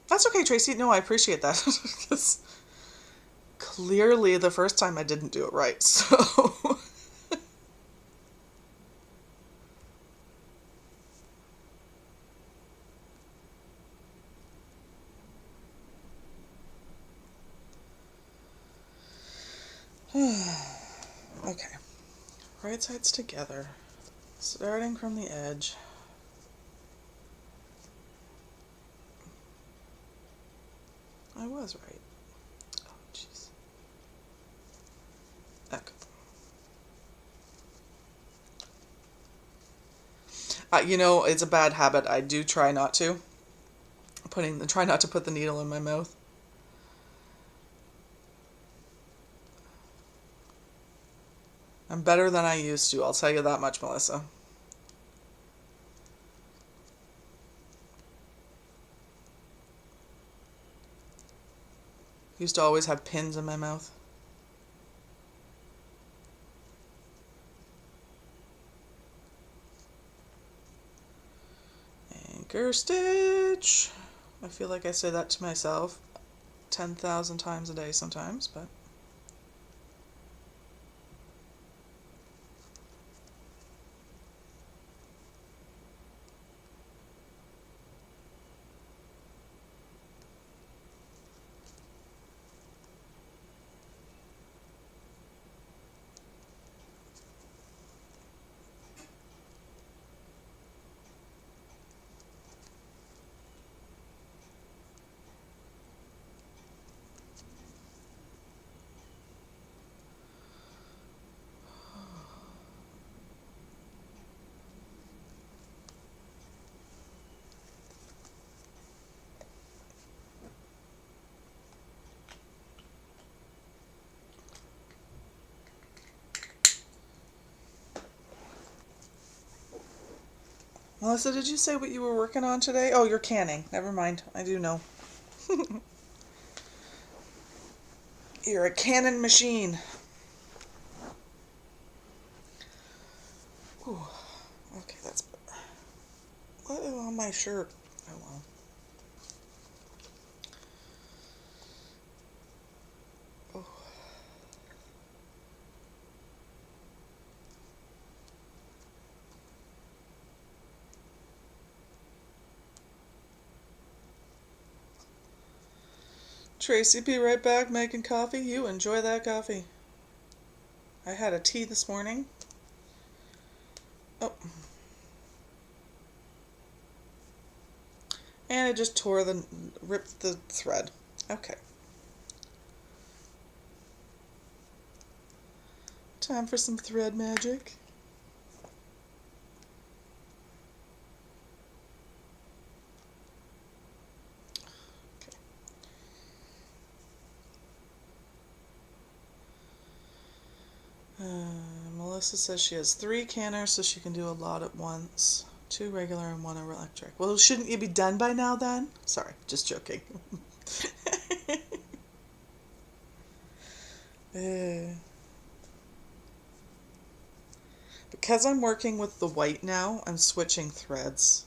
That's okay, Tracy. No, I appreciate that. Because clearly the first time I didn't do it right, so... Okay, right sides together, starting from the edge. I was right. Oh, jeez. Okay. You know, it's a bad habit. I do try not to. Try not to put the needle in my mouth. I'm better than I used to, I'll tell you that much, Melissa. Used to always have pins in my mouth. Anchor stitch. I feel like I say that to myself 10,000 times a day sometimes, but... Melissa, did you say what you were working on today? Oh, you're canning. Never mind. I do know. You're a canning machine. Ooh. Okay, that's better. What is on my shirt? Oh well. Oh. Tracy, be right back making coffee. You enjoy that coffee. I had a tea this morning. Oh. And it just ripped the thread. Okay. Time for some thread magic. Melissa says she has 3 canners, so she can do a lot at once. 2 regular and 1 electric. Well, shouldn't you be done by now then? Sorry, just joking. Because I'm working with the white now, I'm switching threads.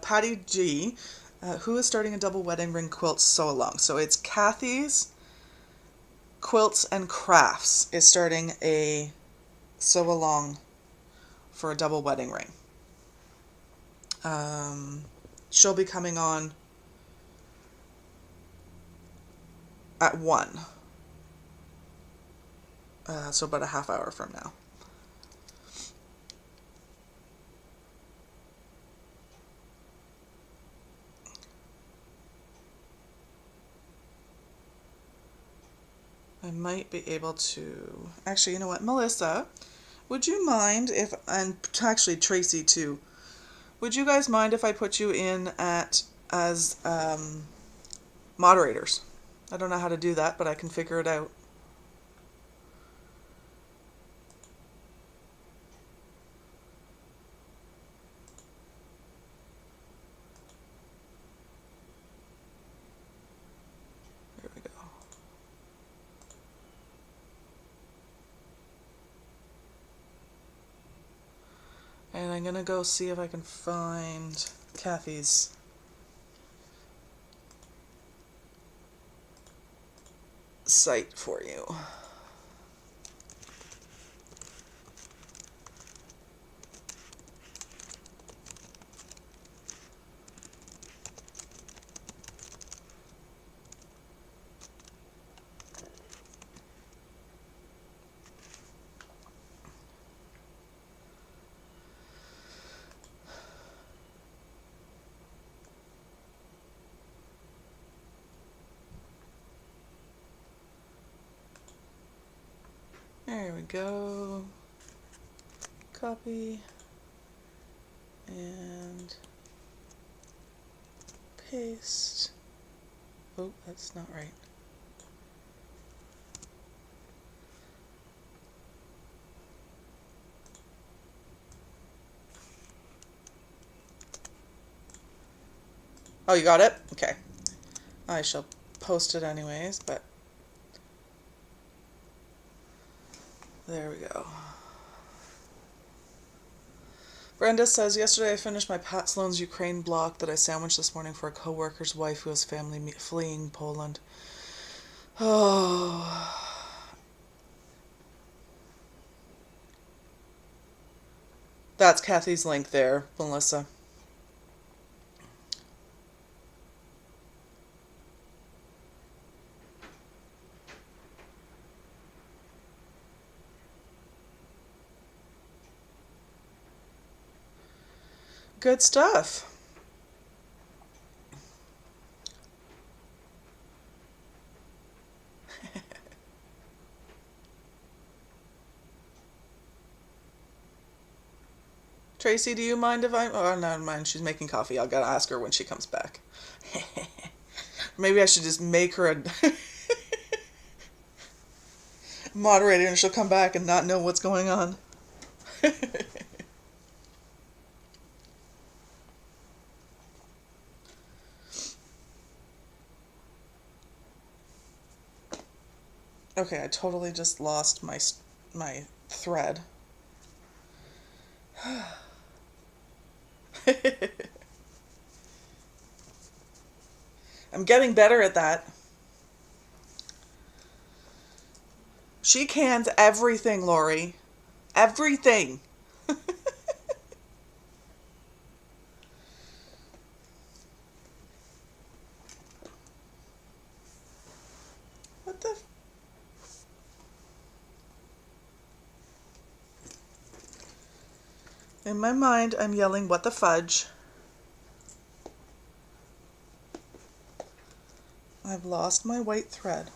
Patty G, who is starting a double wedding ring quilt sew along. So it's Kathy's Quilts and Crafts is starting a sew along for a double wedding ring. She'll be coming on at 1. So about a half hour from now. I might be able to... Actually, you know what, Melissa, would you mind if... And actually, Tracy, too. Would you guys mind if I put you in as moderators? I don't know how to do that, but I can figure it out. There we go. And I'm going to go see if I can find Kathy's site for you. There we go. Copy and paste. Oh, that's not right. Oh, you got it? Okay. I shall post it anyways, but there we go. Brenda says, yesterday I finished my Pat Sloan's Ukraine block that I sandwiched this morning for a co-worker's wife who has family fleeing Poland. Oh. That's Kathy's link there, Melissa. Good stuff. Tracy, do you mind if I... Oh, no, mind. She's making coffee. I'll gotta ask her when she comes back. Maybe I should just make her a... moderator, and she'll come back and not know what's going on. Okay, I totally just lost my thread. I'm getting better at that. She cans everything, Lori. Everything. What the? In my mind, I'm yelling, what the fudge? I've lost my white thread.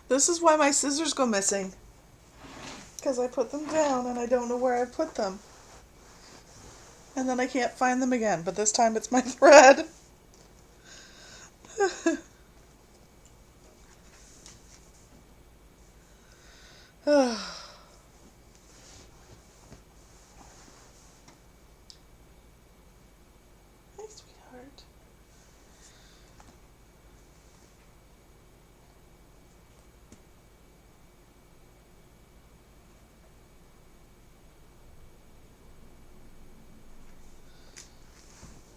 This is why my scissors go missing. Because I put them down and I don't know where I put them. And then I can't find them again, but this time it's my thread. Hi, sweetheart.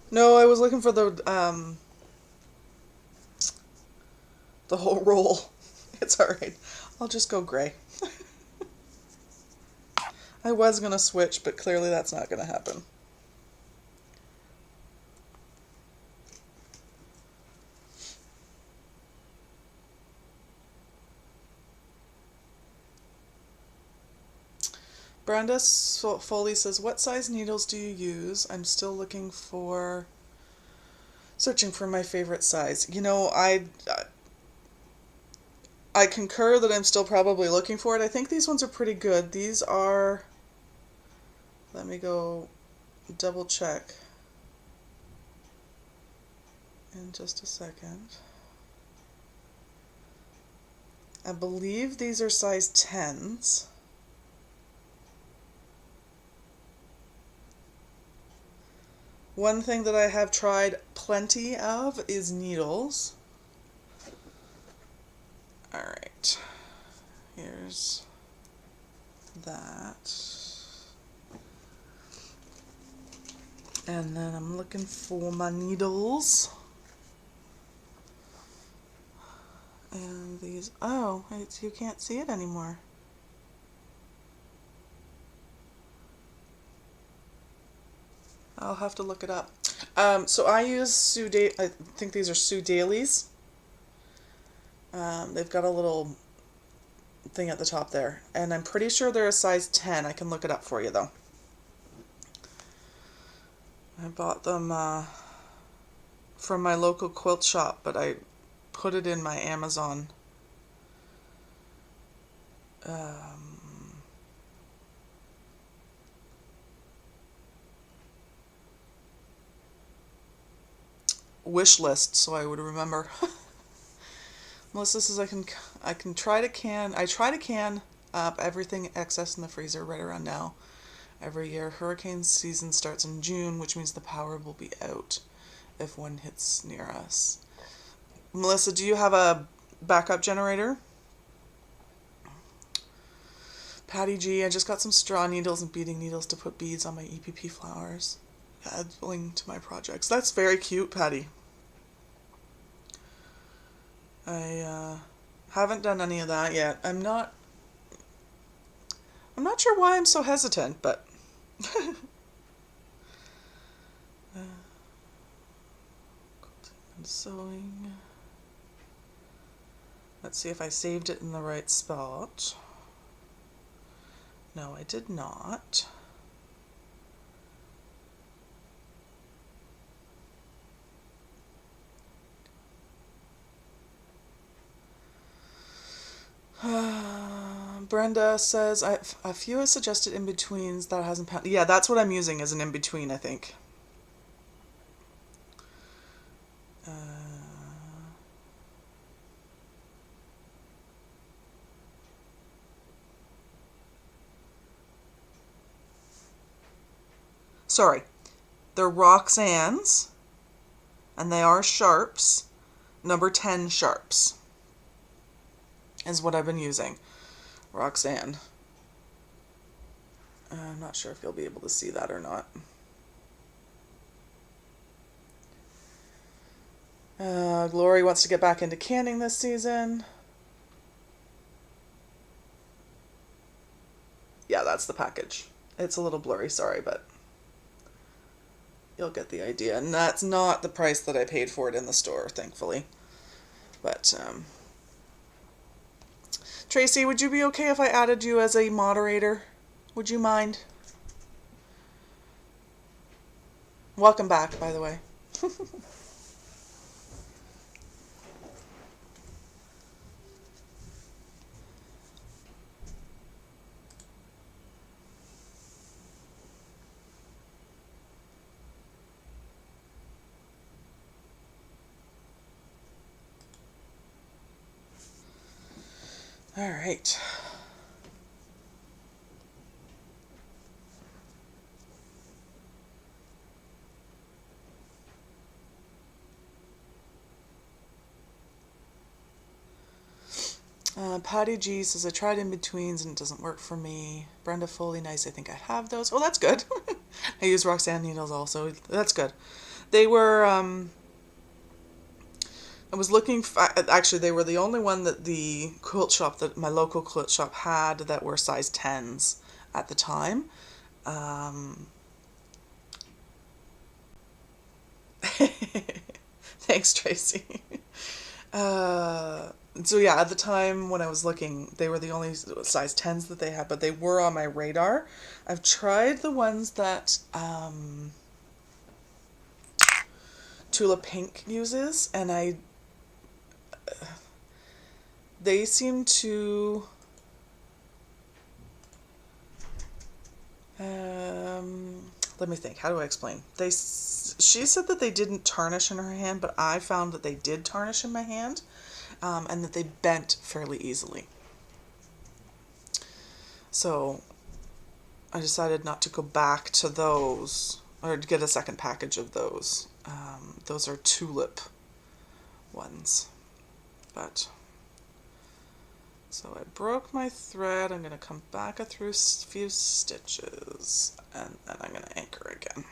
No, I was looking for the whole roll. It's alright. I'll just go gray. I was going to switch, but clearly that's not going to happen. Brenda Foley says, what size needles do you use? I'm still searching for my favorite size. You know, I concur that I'm still probably looking for it. I think these ones are pretty good. These are, let me go double check in just a second. I believe these are size 10s. One thing that I have tried plenty of is needles. Alright, here's that. And then I'm looking for my needles. And these, oh, you can't see it anymore. I'll have to look it up. So I use I think these are Sue Dailies. They've got a little thing at the top there. And I'm pretty sure they're a size 10. I can look it up for you, though. I bought them from my local quilt shop, but I put it in my Amazon wish list, so I would remember. Melissa says I can try to can up everything excess in the freezer right around now. Every year, hurricane season starts in June, which means the power will be out if one hits near us. Melissa, do you have a backup generator? Patty G, I just got some straw needles and beading needles to put beads on my EPP flowers. Adding to my projects. That's very cute, Patty. I haven't done any of that yet. I'm not sure why I'm so hesitant, but and sewing. Let's see if I saved it in the right spot. No, I did not. Brenda says, a few has suggested in-betweens that hasn't found. Yeah, that's what I'm using as an in-between, I think. Sorry. They're Roxanne's, and they are sharps. Number 10 sharps is what I've been using. Roxanne. I'm not sure if you'll be able to see that or not. Glory wants to get back into canning this season. Yeah, that's the package. It's a little blurry, sorry, but you'll get the idea. And that's not the price that I paid for it in the store, thankfully. But, Tracy, would you be okay if I added you as a moderator? Would you mind? Welcome back, by the way. All right. Patty G says, I tried in-betweens and it doesn't work for me. Brenda Foley, nice. I think I have those. Oh, that's good. I use Roxanne needles also. That's good. They were, I was looking for, actually, they were the only one that the quilt shop, that my local quilt shop had, that were size 10s at the time. Thanks, Tracy. So yeah, at the time when I was looking, they were the only size 10s that they had, but they were on my radar. I've tried the ones that Tula Pink uses, and they seem to let me think, how do I explain? She said that they didn't tarnish in her hand, but I found that they did tarnish in my hand, and that they bent fairly easily. So I decided not to go back to those, or to get a second package of those. Those are tulip ones. But, so I broke my thread. I'm going to come back a few stitches, and then I'm going to anchor again.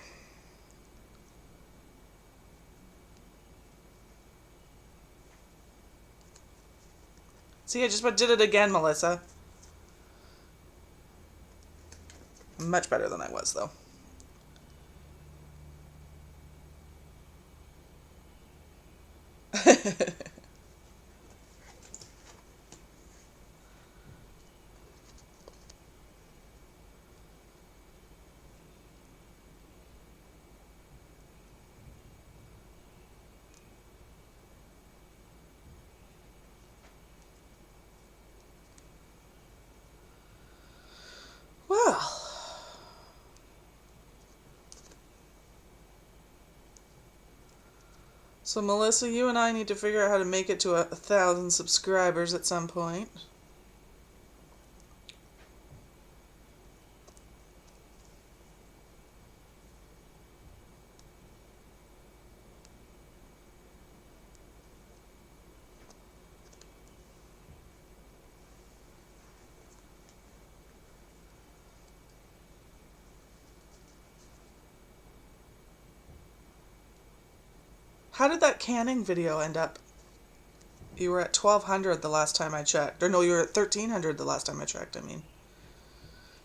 See, I just did it again, Melissa. Much better than I was, though. Well, so Melissa, you and I need to figure out how to make it to 1,000 subscribers at some point. How did that canning video end up? You were at 1,200 the last time I checked. Or no, you were at 1,300 the last time I checked, I mean.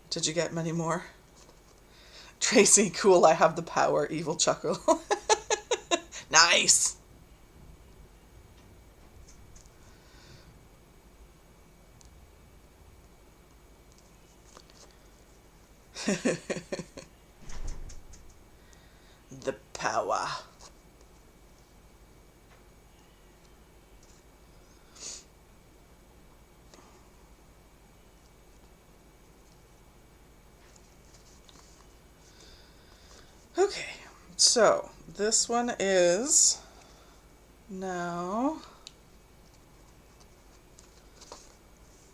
Did you get many more? Tracy, cool, I have the power, evil chuckle. Nice! The power. Okay, so this one is now,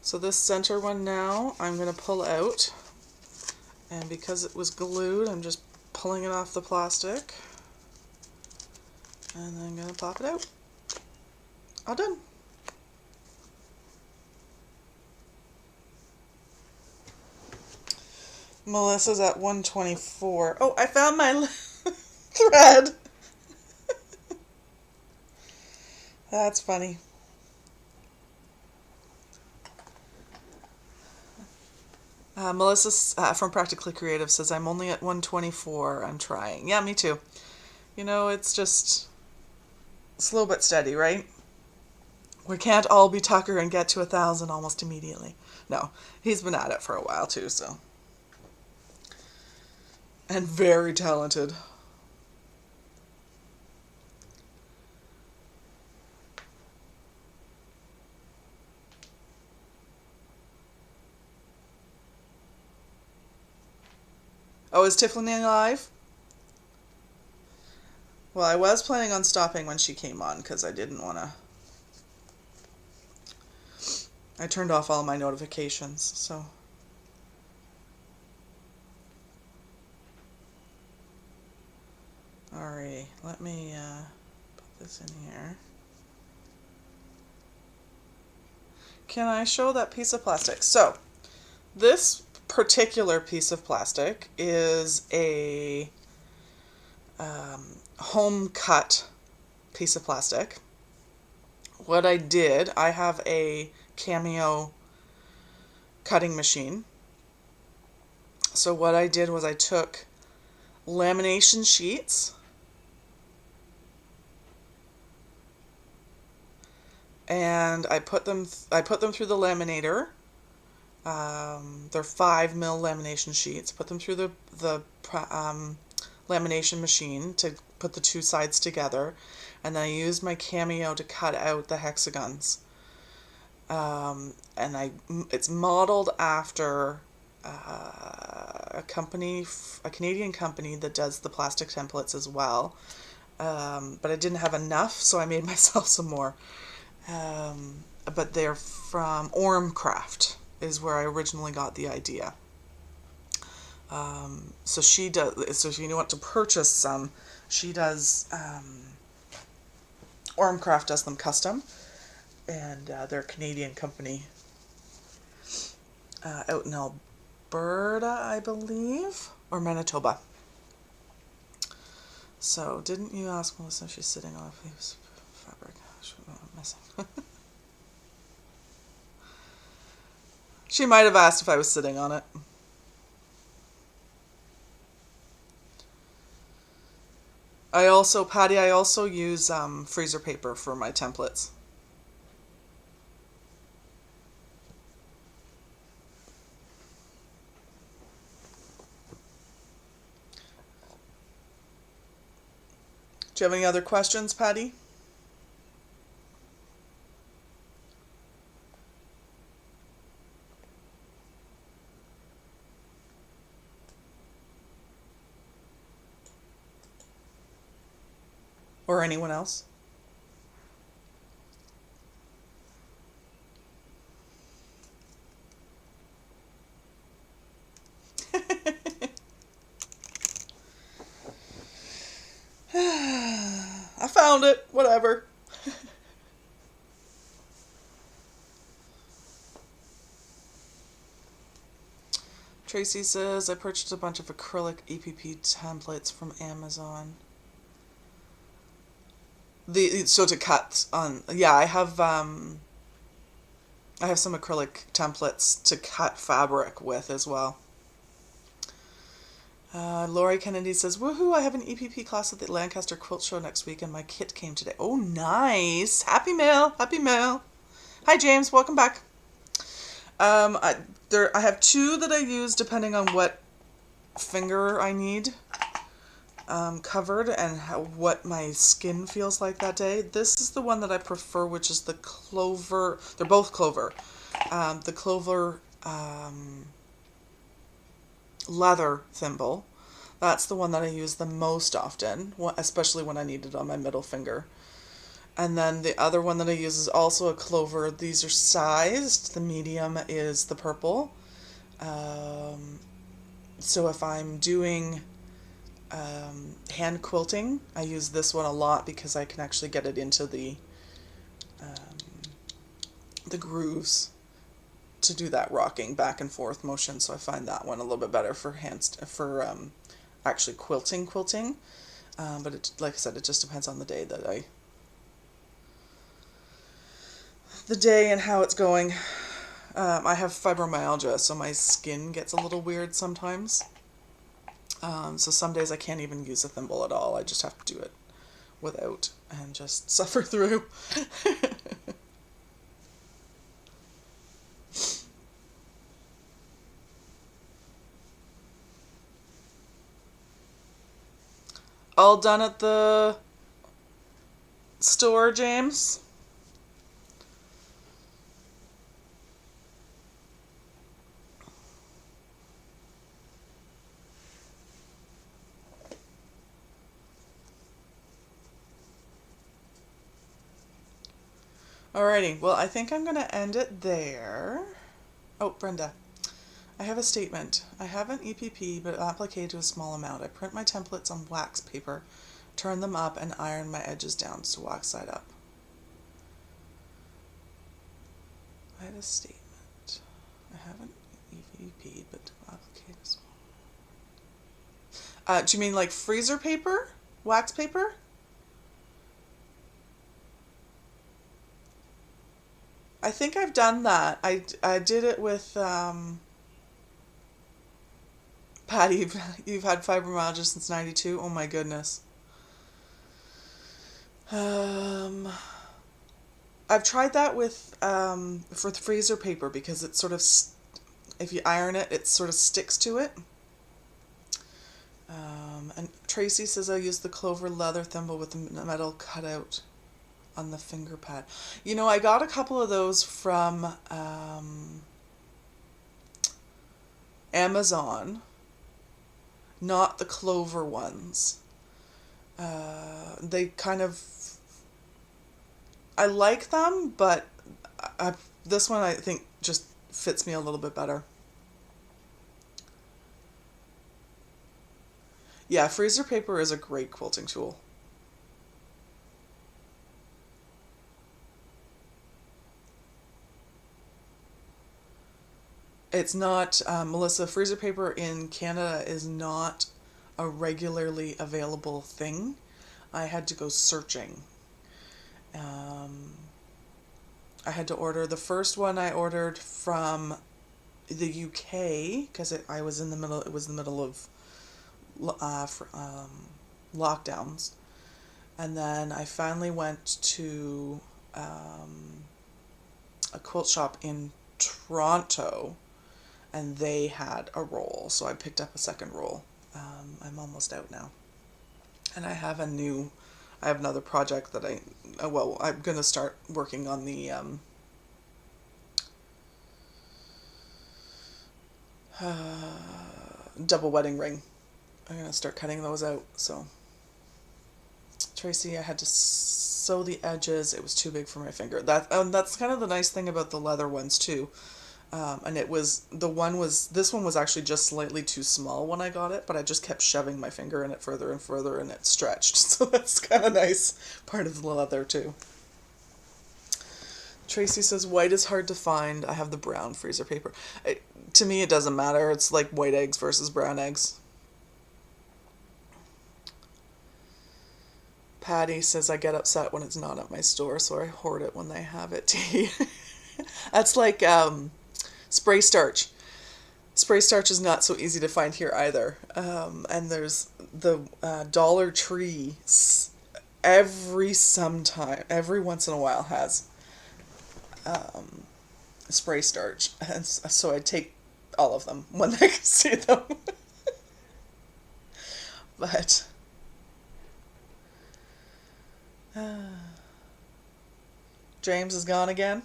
so this center one now I'm going to pull out, and because it was glued I'm just pulling it off the plastic and then I'm going to pop it out. All done. Melissa's at 124. Oh, I found my thread. That's funny. Melissa from Practically Creative says, I'm only at 124. I'm trying. Yeah, me too. You know, it's just slow but steady, right? We can't all be Tucker and get to 1,000 almost immediately. No, he's been at it for a while too, so. And very talented. Oh, is Tiffany live? Well, I was planning on stopping when she came on because I didn't want to. I turned off all my notifications, so. Alright, let me put this in here. Can I show that piece of plastic? So, this particular piece of plastic is a home cut piece of plastic. What I did, I have a Cameo cutting machine. So what I did was I took lamination sheets and I put them through the laminator. They're 5mm lamination sheets. Put them through the lamination machine to put the two sides together, and then I used my Cameo to cut out the hexagons. And it's modeled after a Canadian company that does the plastic templates as well. But I didn't have enough, so I made myself some more. But they're from Ormcraft is where I originally got the idea. So she does. So if you want to purchase some, she does. Ormcraft does them custom, and they're a Canadian company out in Alberta, I believe, or Manitoba. So, didn't you ask Melissa if she's sitting on a piece of fabric? I'm missing. She might have asked if I was sitting on it. Patty, I also use freezer paper for my templates. Do you have any other questions, Patty? Or anyone else? I found it. Whatever. Tracy says, I purchased a bunch of acrylic EPP templates from Amazon. So to cut on, yeah, I have some acrylic templates to cut fabric with as well. Lori Kennedy says, woohoo, I have an EPP class at the Lancaster Quilt Show next week and my kit came today. Oh, nice. Happy mail. Happy mail. Hi, James. Welcome back. I have two that I use depending on what finger I need covered and what my skin feels like that day. This is the one that I prefer, which is the Clover. They're both Clover. The Clover leather thimble. That's the one that I use the most often, especially when I need it on my middle finger. And then the other one that I use is also a Clover. These are sized. The medium is the purple. Um, so if I'm doing hand quilting, I use this one a lot because I can actually get it into the grooves to do that rocking back and forth motion. So I find that one a little bit better for actually quilting. But it, like I said, it just depends on the day and how it's going. I have fibromyalgia, so my skin gets a little weird sometimes. So some days I can't even use a thimble at all. I just have to do it without and just suffer through. All done at the store, James? Alrighty, well, I think I'm going to end it there. Oh, Brenda, I have a statement. I have an EPP, but applique to a small amount. I print my templates on wax paper, turn them up, and iron my edges down to wax side up. I had a statement. I have an EPP, but applique to small. Do you mean like freezer paper? Wax paper? I think I've done that. I did it with Patty. You've had fibromyalgia since '92. Oh my goodness. I've tried that with for the freezer paper because it sort of if you iron it, it sort of sticks to it. And Tracy says I use the Clover leather thimble with the metal cutout on the finger pad. You know, I got a couple of those from Amazon, not the Clover ones. They kind of, I like them, but this one I think just fits me a little bit better. Yeah, freezer paper is a great quilting tool. It's not, Melissa, freezer paper in Canada is not a regularly available thing. I had to go searching. I had to order, the first one I ordered from the UK because I was in the middle, it was the middle of lockdowns. And then I finally went to a quilt shop in Toronto and they had a roll, so I picked up a second roll. I'm almost out now. And I have another project that I'm going to start working on the double wedding ring. I'm going to start cutting those out. So, Tracy, I had to sew the edges. It was too big for my finger. That's kind of the nice thing about the leather ones too. And this one was actually just slightly too small when I got it, but I just kept shoving my finger in it further and further and it stretched. So that's kind of nice part of the leather too. Tracy says white is hard to find. I have the brown freezer paper. To me, it doesn't matter. It's like white eggs versus brown eggs. Patty says I get upset when it's not at my store, so I hoard it when they have it. That's like spray starch. Spray starch is not so easy to find here either. And there's the Dollar Tree every once in a while has spray starch. And so I take all of them when I can see them. But James is gone again.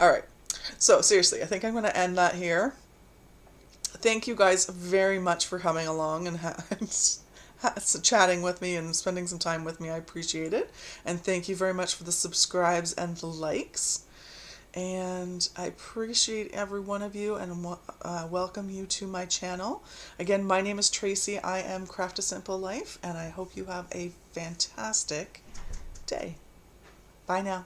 All right. So seriously, I think I'm going to end that here. Thank you guys very much for coming along and chatting with me and spending some time with me. I appreciate it. And thank you very much for the subscribes and the likes. And I appreciate every one of you and welcome you to my channel. Again, my name is Tracy. I am Craft a Simple Life, and I hope you have a fantastic day. Bye now.